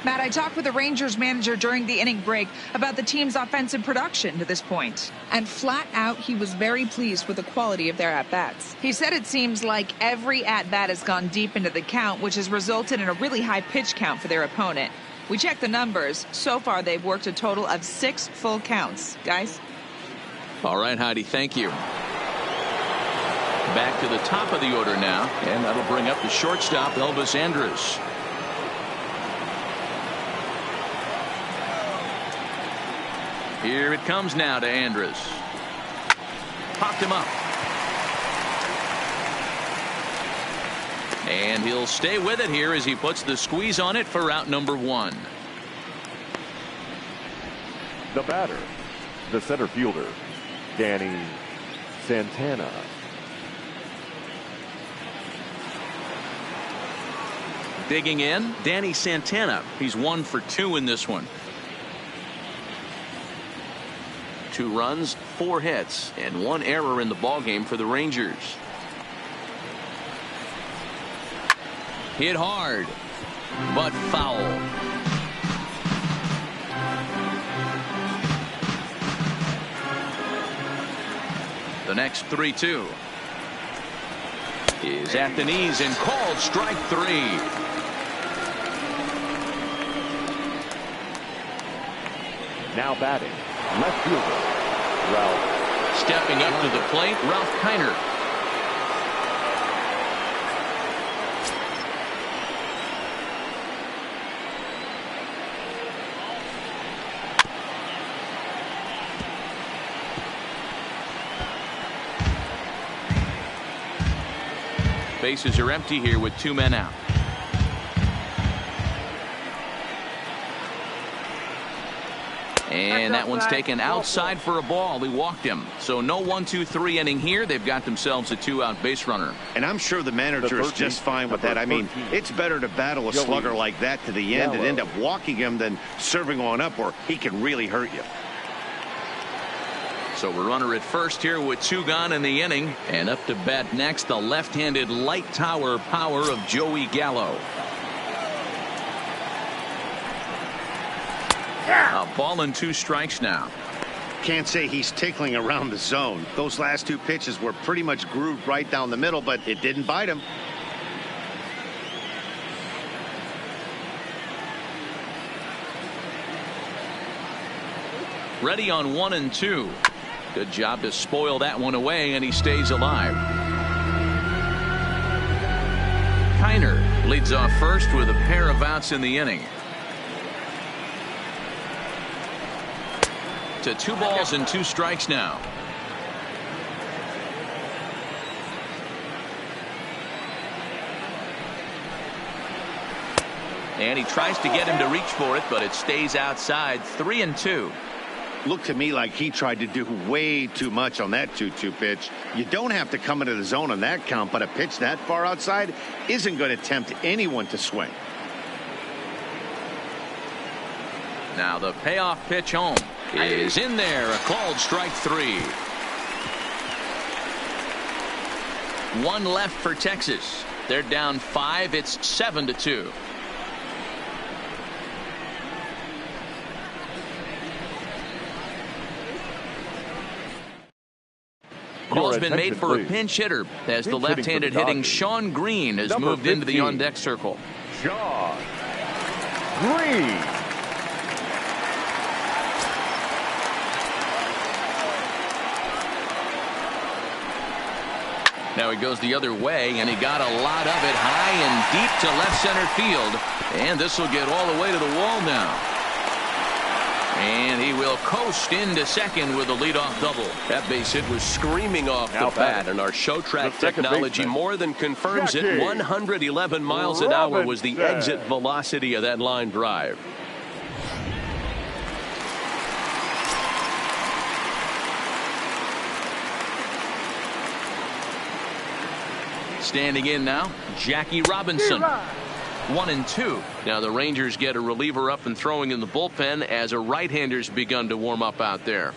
Matt, I talked with the Rangers manager during the inning break about the team's offensive production to this point. And flat out, he was very pleased with the quality of their at-bats. He said it seems like every at-bat has gone deep into the count, which has resulted in a really high pitch count for their opponent. We checked the numbers. So far, they've worked a total of 6 full counts. Guys? All right, Heidi, thank you. Back to the top of the order now, and that'll bring up the shortstop, Elvis Andrus. Here it comes now to Andrus. Popped him up. And he'll stay with it here as he puts the squeeze on it for out number 1. The batter, the center fielder, Danny Santana. Digging in, Danny Santana. He's 1 for 2 in this one. 2 runs, 4 hits, and 1 error in the ballgame for the Rangers. Hit hard, but foul. The next 3-2 is at the knees and called strike 3. Now batting, left fielder, Ralph. Stepping up to the plate, Ralph Kiner. Bases are empty here with 2 men out. And that one's taken outside for a ball. He walked him. So no 1-2-3 inning here. They've got themselves a 2-out base runner. And I'm sure the manager is just fine with that. I mean, it's better to battle a slugger like that to the end and end up walking him than serving on up where he can really hurt you. So a runner at first here with 2 gone in the inning. And up to bat next, the left-handed light tower power of Joey Gallo. A ball and 2 strikes now. Can't say he's tickling around the zone. Those last 2 pitches were pretty much grooved right down the middle, but it didn't bite him. Ready on 1-2. Good job to spoil that one away, and he stays alive. Kiner leads off first with a pair of outs in the inning. To 2 balls and 2 strikes now. And he tries to get him to reach for it, but it stays outside. 3-2. Looked to me like he tried to do way too much on that 2-2 pitch. You don't have to come into the zone on that count, but a pitch that far outside isn't going to tempt anyone to swing. Now the payoff pitch home is in there. A called strike 3. 1 left for Texas. They're down 5. It's 7-2. Call's been made for a pinch hitter as the left-handed hitting Sean Green has moved into the on-deck circle. Sean Green. Now he goes the other way, and he got a lot of it high and deep to left center field. And this will get all the way to the wall now. And he will coast into second with a leadoff double. That base hit was screaming off the bat, and our show track technology more than confirms it. 111 miles an hour was the exit velocity of that line drive. Standing in now, Jackie Robinson. 1-2. Now the Rangers get a reliever up and throwing in the bullpen as a right-hander's begun to warm up out there.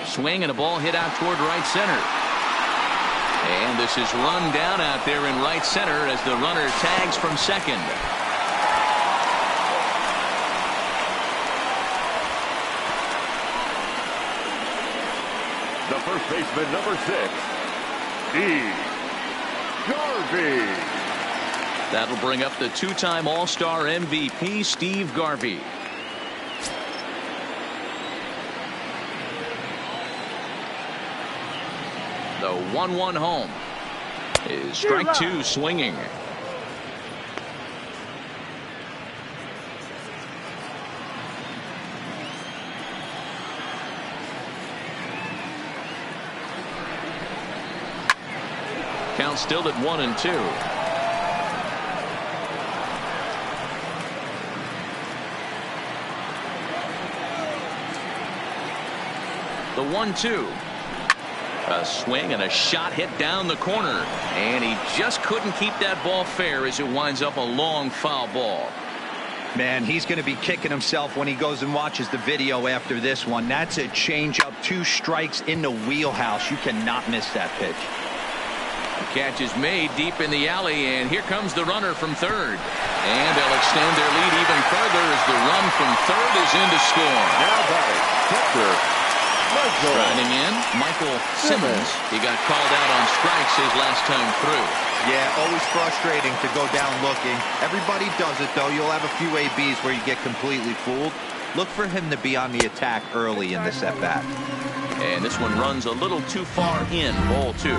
Swing and a ball hit out toward right center. And this is run down out there in right center as the runner tags from second. The first baseman, number 6, Steve Garvey. That'll bring up the 2-time All-Star MVP, Steve Garvey. The 1-1 home is strike 2 swinging. Count still at 1-2. The 1-2. A swing and a shot hit down the corner. And he just couldn't keep that ball fair as it winds up a long foul ball. Man, he's going to be kicking himself when he goes and watches the video after this one. That's a changeup, 2 strikes in the wheelhouse. You cannot miss that pitch. The catch is made deep in the alley, and here comes the runner from third. And they'll extend their lead even further as the run from third is in to score. Now batting, catcher, Michael. Riding in, Michael Simmons. He got called out on strikes his last time through. Yeah, always frustrating to go down looking. Everybody does it, though. You'll have a few ABs where you get completely fooled. Look for him to be on the attack early in this at-bat. And this one runs a little too far in, ball 2.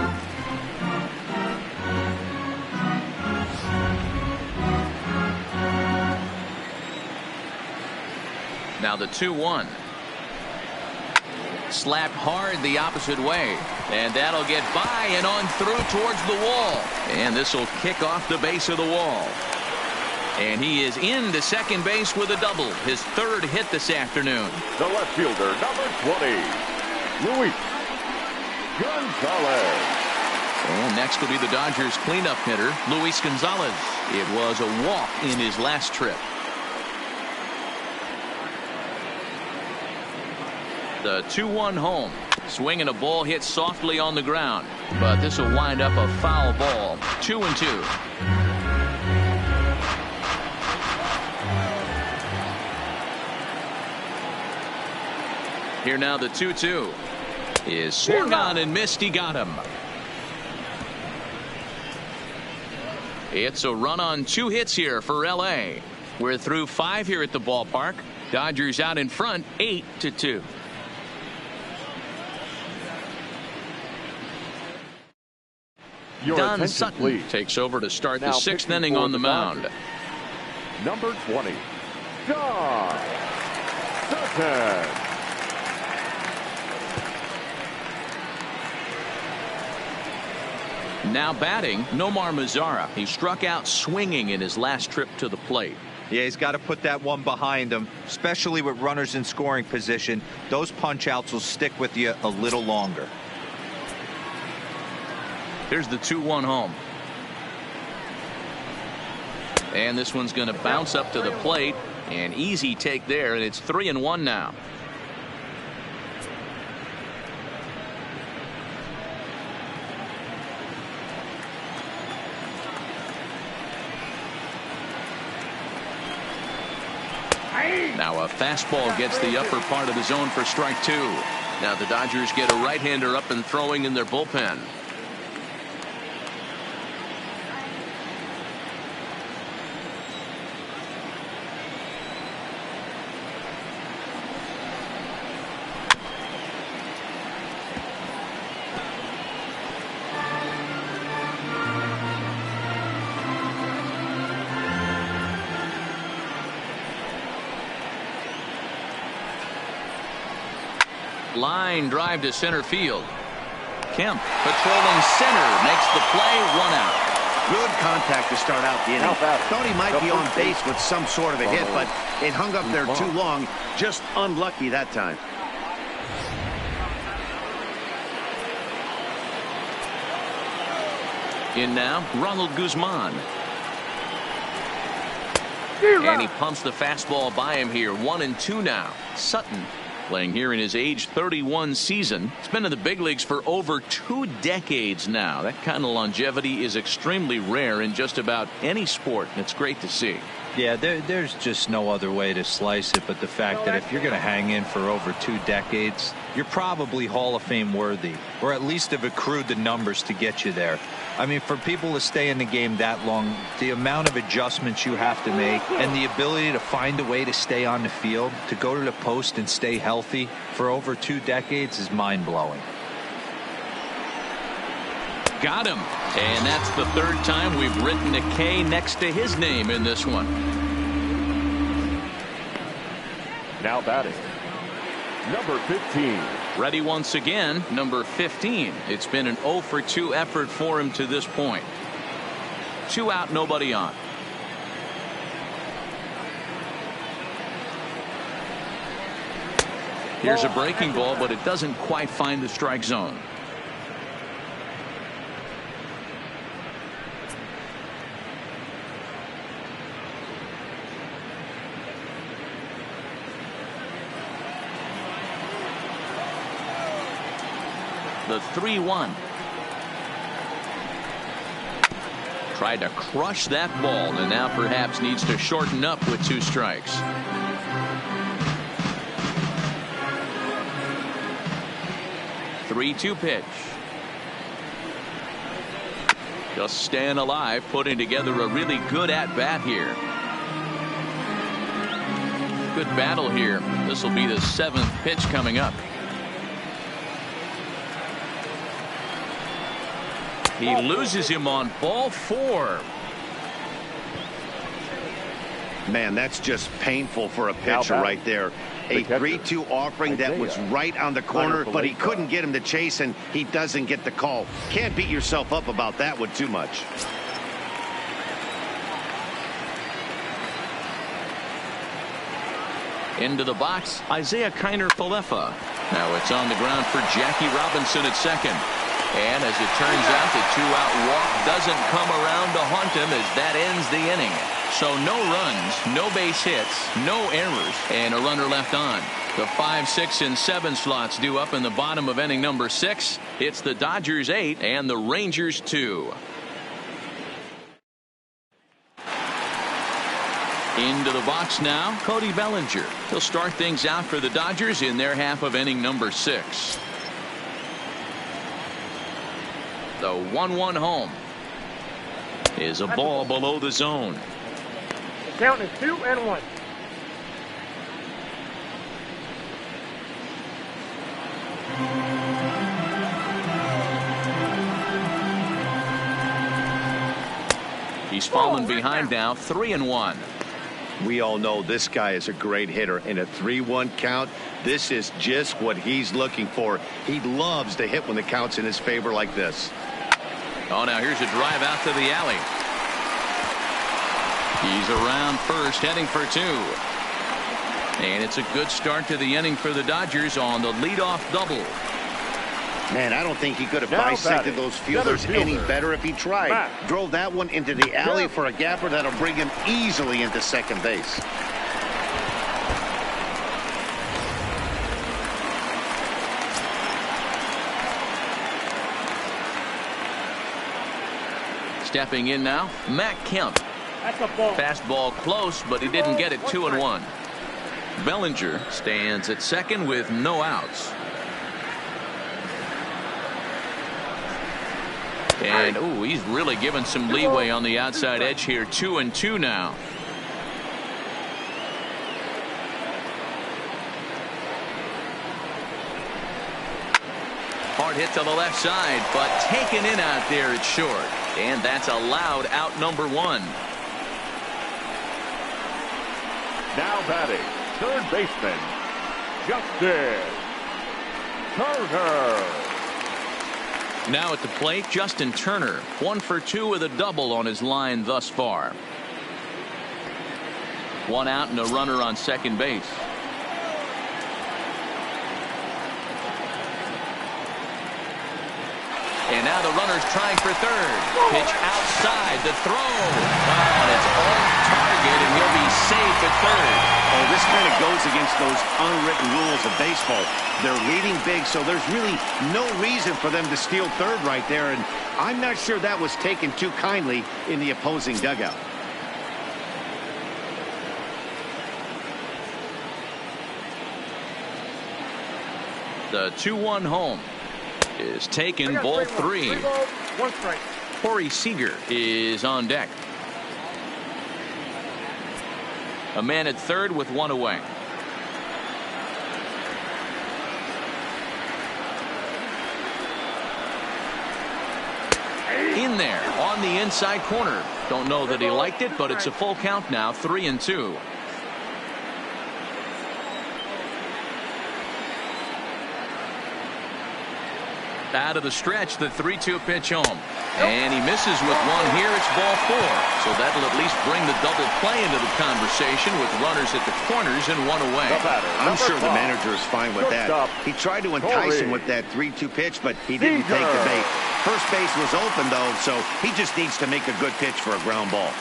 Now the 2-1. Slapped hard the opposite way. And that'll get by and on through towards the wall. And this will kick off the base of the wall. And he is into second base with a double. His 3rd hit this afternoon. The left fielder, number 20, Luis Gonzalez. And next will be the Dodgers cleanup hitter, Luis Gonzalez. It was a walk in his last trip. The 2-1 home. Swinging a ball hit softly on the ground. But this will wind up a foul ball. 2-2. Here now the 2-2. Is swung on and missed. He got him. It's a run on 2 hits here for L.A. We're through 5 here at the ballpark. Dodgers out in front 8-2. Don Sutton please. takes over to start Now the 6th inning on the mound. Number 20, Don Sutton. Now batting, Nomar Mazara. He struck out swinging in his last trip to the plate. Yeah, he's got to put that one behind him, especially with runners in scoring position. Those punch outs will stick with you a little longer. Here's the 2-1 home. And this one's going to bounce up to the plate. An easy take there, and it's 3-1 now. Now a fastball gets the upper part of the zone for strike 2. Now the Dodgers get a right-hander up and throwing in their bullpen. Line drive to center field. Kemp patrolling center makes the play. 1 out. Good contact to start out the inning. Thought he might be on base with some sort of a hit, but it hung up there too long. Just unlucky that time. In now, Ronald Guzman. And he pumps the fastball by him here. 1-2 now. Sutton playing here in his age 31 season. He's been in the big leagues for over 2 decades now. That kind of longevity is extremely rare in just about any sport, and it's great to see. Yeah, there's just no other way to slice it but the fact that if you're going to hang in for over 2 decades, you're probably Hall of Fame worthy, or at least have accrued the numbers to get you there. I mean, for people to stay in the game that long, the amount of adjustments you have to make and the ability to find a way to stay on the field, to go to the post and stay healthy for over 2 decades is mind-blowing. Got him. And that's the 3rd time we've written a K next to his name in this one. Now batting, number 15. Ready once again, number 15. It's been an 0-for-2 effort for him to this point. 2 out, nobody on. Here's a breaking ball, but it doesn't quite find the strike zone. The 3-1. Tried to crush that ball and now perhaps needs to shorten up with 2 strikes. Three-two pitch. Just staying alive, putting together a really good at-bat here. Good battle here. This will be the 7th pitch coming up. He loses him on ball 4. Man, that's just painful for a pitcher right there. A 3-2 offering that was right on the corner, but he couldn't get him to chase, and he doesn't get the call. Can't beat yourself up about that one too much. Into the box, Isaiah Kiner-Falefa. Now it's on the ground for Jackie Robinson at second. And as it turns out, the 2-out walk doesn't come around to haunt him as that ends the inning. So no runs, no base hits, no errors, and a runner left on. The 5, 6, and 7 slots due up in the bottom of inning number 6. It's the Dodgers 8 and the Rangers 2. Into the box now, Cody Bellinger. He'll start things out for the Dodgers in their half of inning number 6. The 1-1 home is a ball below the zone. The count is 2-1. He's fallen behind now, 3-1. We all know this guy is a great hitter. In a 3-1 count, this is just what he's looking for. He loves to hit when the count's in his favor like this. Oh, now here's a drive out to the alley. He's around first, heading for 2. And it's a good start to the inning for the Dodgers on the leadoff double. Man, I don't think he could have bisected those fielders any better if he tried. Drove that one into the alley for a gapper that'll bring him easily into second base. Stepping in now, Matt Kemp. That's a ball. Fastball close, but he didn't get it. 2-1. Bellinger stands at second with no outs. And ooh, he's really given some leeway on the outside edge here. 2-2 now. Hard hit to the left side, but taken in out there at short. And that's allowed out number 1. Now batting, third baseman, Justin Turner. Now at the plate, Justin Turner, 1 for 2 with a double on his line thus far. 1 out and a runner on second base. And now the runner's trying for third. Pitch outside, the throw. Oh, and it's off target, and he'll be safe at third. Oh, this kind of goes against those unwritten rules of baseball. They're leading big, so there's really no reason for them to steal third right there, and I'm not sure that was taken too kindly in the opposing dugout. The 2-1 home is taken, ball 3. 1 strike. Corey Seager is on deck. A man at third with 1 away. In there on the inside corner. Don't know that he liked it, but it's a full count now, 3-2. Out of the stretch, the 3-2 pitch home. And he misses with 1 here. It's ball 4. So that'll at least bring the double play into the conversation with runners at the corners and 1 away. I'm sure the manager is fine with that. He tried to entice him with that 3-2 pitch, but he didn't take the bait. First base was open, though, so he just needs to make a good pitch for a ground ball.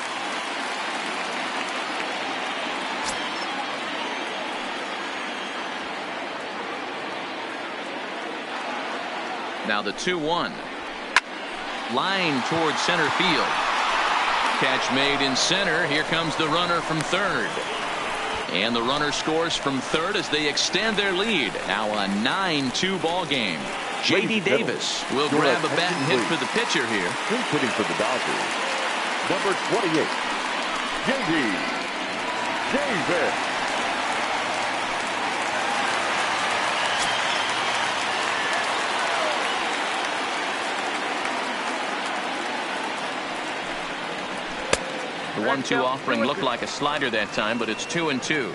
Now the 2-1. Line towards center field. Catch made in center. Here comes the runner from third. And the runner scores from third as they extend their lead. Now a 9-2 ball game. J.D. Davis will grab a bat and hit for the pitcher here. Who's hitting for the Dodgers? Number 28, J.D. Davis. The 1-2 offering looked like a slider that time, but it's 2-2.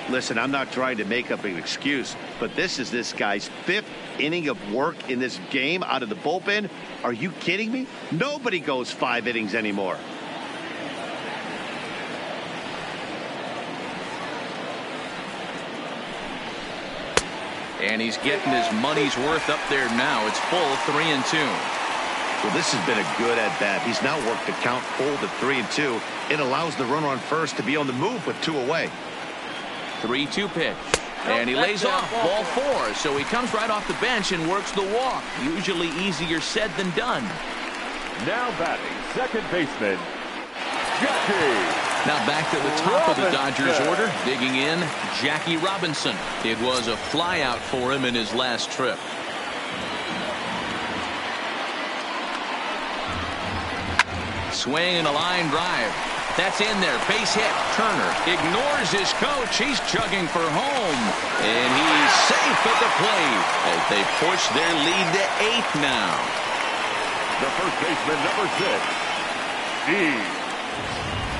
Listen, I'm not trying to make up an excuse, but this is this guy's 5th inning of work in this game out of the bullpen. Are you kidding me? Nobody goes 5 innings anymore. And he's getting his money's worth up there now. It's full 3-2. Well, this has been a good at-bat. He's now worked the count full to 3-2. It allows the runner on first to be on the move with 2 away. 3-2 pitch. And he lays off ball 4, so he comes right off the bench and works the walk. Usually easier said than done. Now batting, second baseman, Jackie. Now back to the top of the Dodgers order. Digging in, Jackie Robinson. It was a flyout for him in his last trip. Swing and a line drive. That's in there. Base hit. Turner ignores his coach. He's chugging for home. And he's safe at the plate as they push their lead to 8 now. The first baseman, number 6,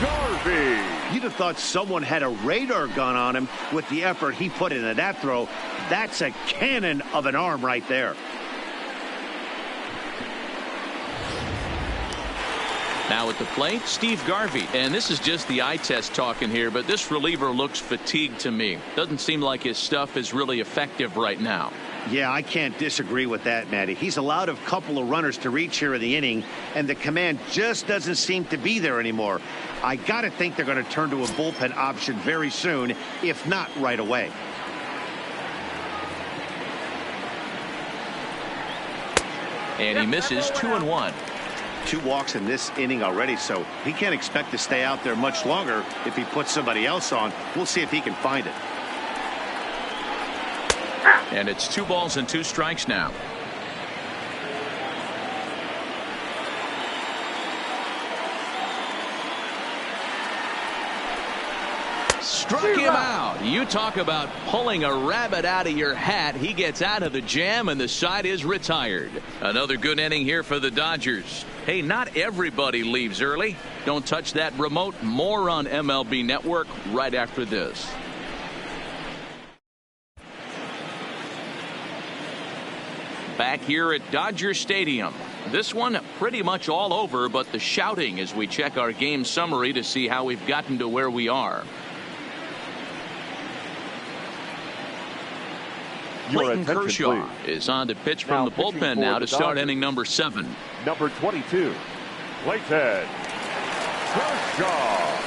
Garvey. You'd have thought someone had a radar gun on him with the effort he put into that throw. That's a cannon of an arm right there. Now at the plate, Steve Garvey. And this is just the eye test talking here, but this reliever looks fatigued to me. Doesn't seem like his stuff is really effective right now. Yeah, I can't disagree with that, Matty. He's allowed a couple of runners to reach here in the inning, and the command just doesn't seem to be there anymore. I got to think they're going to turn to a bullpen option very soon, if not right away. And he misses 2-1. 2 walks in this inning already, so he can't expect to stay out there much longer if he puts somebody else on. We'll see if he can find it. And it's 2 balls and 2 strikes now. Struck him out. You talk about pulling a rabbit out of your hat. He gets out of the jam and the side is retired. Another good inning here for the Dodgers. Hey, not everybody leaves early. Don't touch that remote. More on MLB Network right after this. Back here at Dodger Stadium. This one pretty much all over, but the shouting as we check our game summary to see how we've gotten to where we are. Clayton Kershaw is on to pitch from the bullpen now to start inning number 7. Number 22, Clayton Kershaw.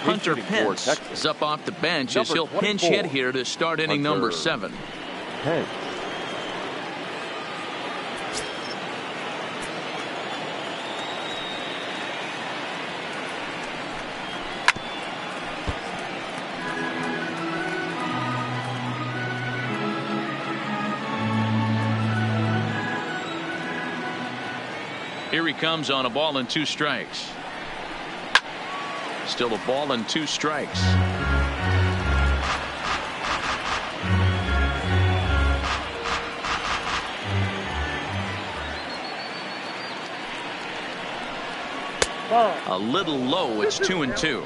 Hunter Pence is up off the bench as he'll pinch hit here to start inning number 7. Pence. Here he comes on a ball and 2 strikes. Still a ball and 2 strikes. A little low. It's 2-2.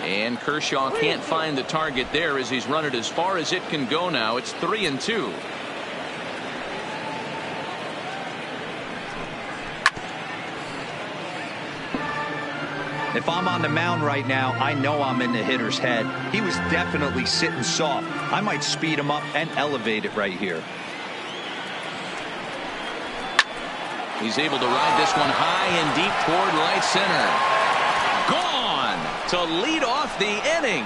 And Kershaw can't find the target there as he's run it as far as it can go now. It's 3-2. If I'm on the mound right now, I know I'm in the hitter's head. He was definitely sitting soft. I might speed him up and elevate it right here. He's able to ride this one high and deep toward right center. to lead off the inning.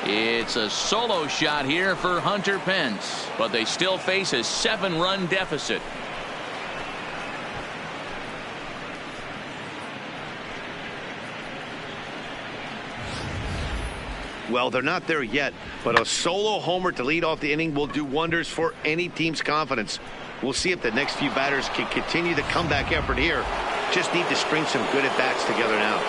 It's a solo shot here for Hunter Pence, but they still face a 7-run deficit. Well, they're not there yet, but a solo homer to lead off the inning will do wonders for any team's confidence. We'll see if the next few batters can continue the comeback effort here. Just need to string some good at-bats together now.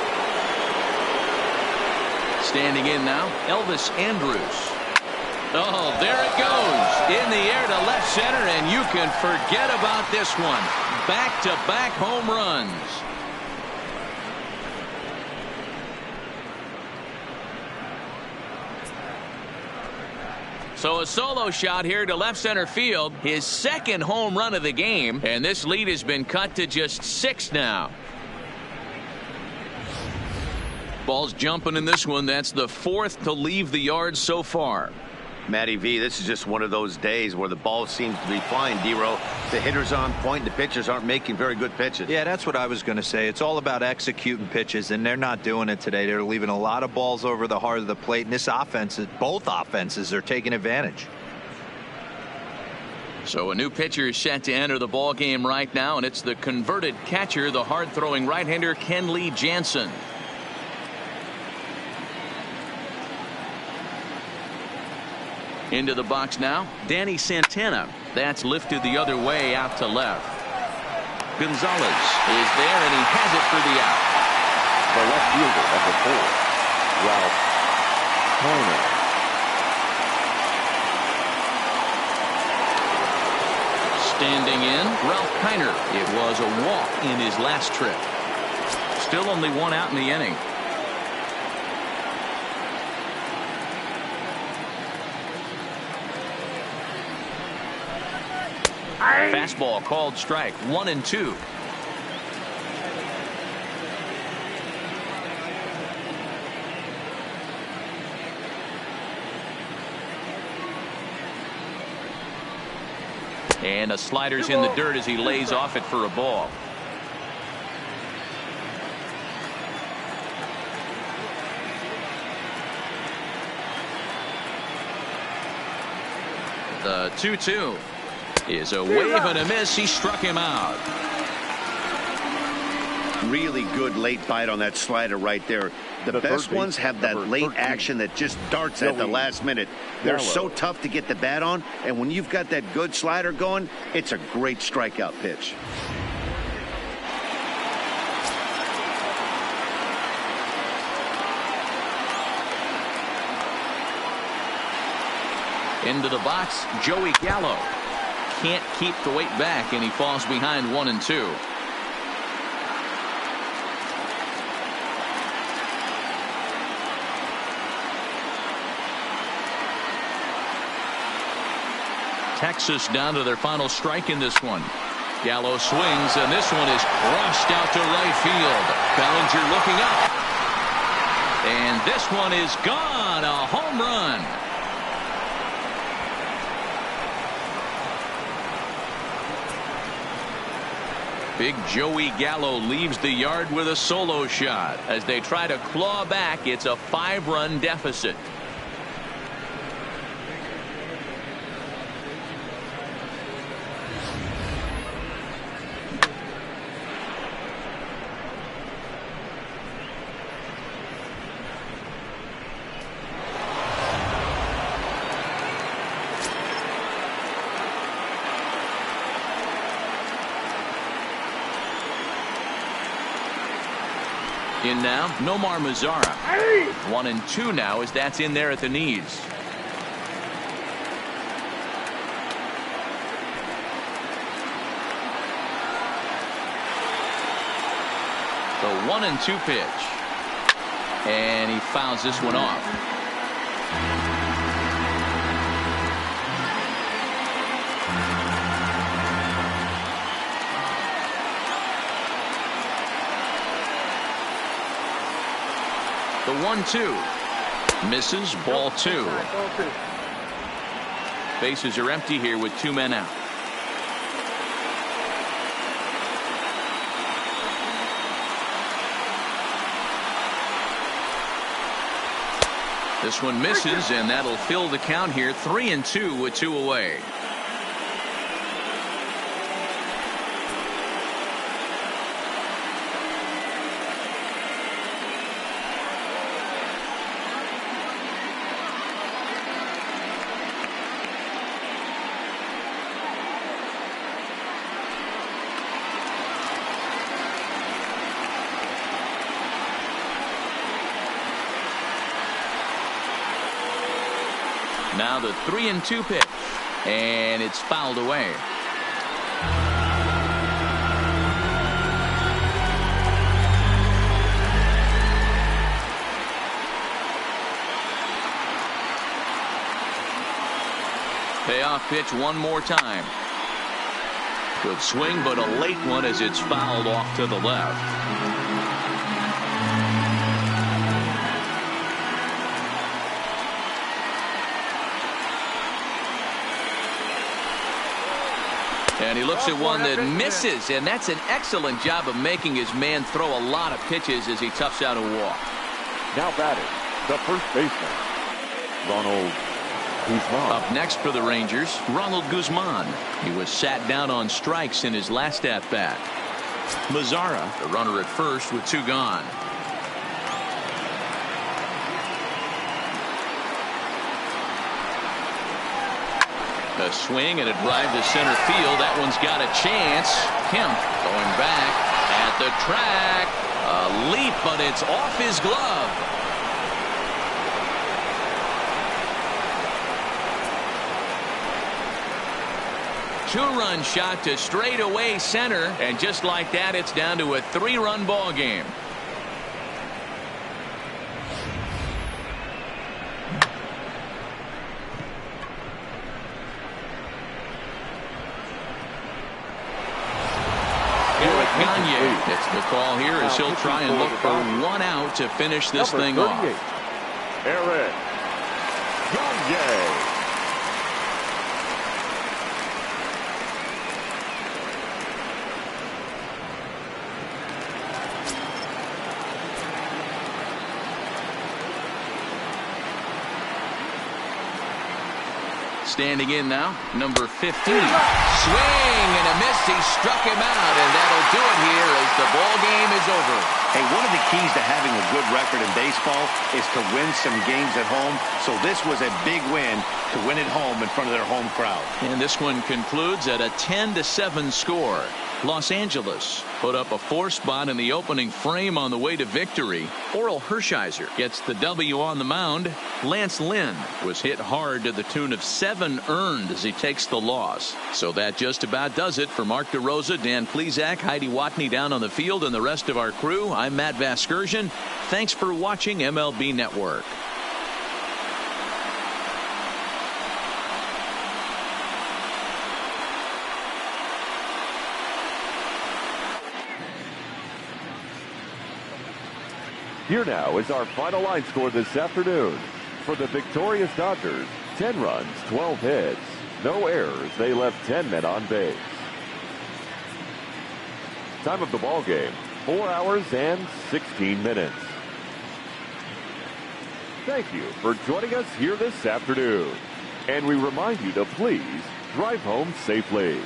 Standing in now, Elvis Andrus. Oh, there it goes. In the air to left center, and you can forget about this one. Back-to-back home runs. So a solo shot here to left center field. His second home run of the game, and this lead has been cut to just 6 now. Ball's jumping in this one. That's the 4th to leave the yard so far. Matty V, this is just one of those days where the ball seems to be flying, D-Row. The hitter's on point. The pitchers aren't making very good pitches. Yeah, that's what I was going to say. It's all about executing pitches, and they're not doing it today. They're leaving a lot of balls over the heart of the plate, and this offense, both offenses are taking advantage. So a new pitcher is set to enter the ball game right now, and it's the converted catcher, the hard-throwing right-hander Kenley Jansen. Into the box now, Danny Santana. That's lifted the other way out to left. Gonzalez is there, and he has it for the out. The left fielder, number 4, Ralph Kiner. Standing in, Ralph Kiner. It was a walk in his last trip. Still only 1 out in the inning. Fastball called strike. 1-2. And a slider's in the dirt as he lays off it for a ball. The 2-2. Is a wave and a miss. He struck him out. Really good late bite on that slider right there. The best ones have that late action that just darts at the last minute. They're so tough to get the bat on, and when you've got that good slider going, it's a great strikeout pitch. Into the box, Joey Gallo. Can't keep the weight back, and he falls behind 1-2. Texas down to their final strike in this one. Gallo swings, and this one is crushed out to right field. Bellinger looking up. And this one is gone. A home run. Big Joey Gallo leaves the yard with a solo shot. As they try to claw back, it's a 5-run deficit. In now, Nomar Mazara. 1-2 now as that's in there at the knees. The 1-2 pitch. And he fouls this one off. The 1-2 misses. Ball 2. Bases are empty here with 2 men out. This one misses, and that'll fill the count here. 3-2 with 2 away. Now the 3-2 pitch, and it's fouled away. Payoff pitch one more time. Good swing, but a late one as it's fouled off to the left. And he looks at one that misses, and that's an excellent job of making his man throw a lot of pitches as he toughs out a walk. Now batting, the first baseman, Ronald Guzman. Up next for the Rangers, Ronald Guzman. He was sat down on strikes in his last at-bat. Mazzara, the runner at first with 2 gone. A swing and a drive to center field. That one's got a chance. Kemp going back at the track. A leap, but it's off his glove. Two-run shot to straightaway center, and just like that, it's down to a 3-run ball game. Gets the call here as he'll try and look for 1 out to finish this thing off. Eric Gagne. Standing in now, number 15. Swing and a miss. He struck him out, and that'll do it here as the ball game is over. Hey, one of the keys to having a good record in baseball is to win some games at home. So this was a big win to win at home in front of their home crowd. And this one concludes at a 10-7 score. Los Angeles put up a 4 spot in the opening frame on the way to victory. Oral Hershiser gets the W on the mound. Lance Lynn was hit hard to the tune of 7 earned as he takes the loss. So that just about does it for Mark DeRosa, Dan Plesac, Heidi Watney down on the field, and the rest of our crew. I'm Matt Vasgersian. Thanks for watching MLB Network. Here now is our final line score this afternoon. For the victorious Dodgers, 10 runs, 12 hits, no errors. They left 10 men on base. Time of the ball game, 4 hours and 16 minutes. Thank you for joining us here this afternoon. And we remind you to please drive home safely.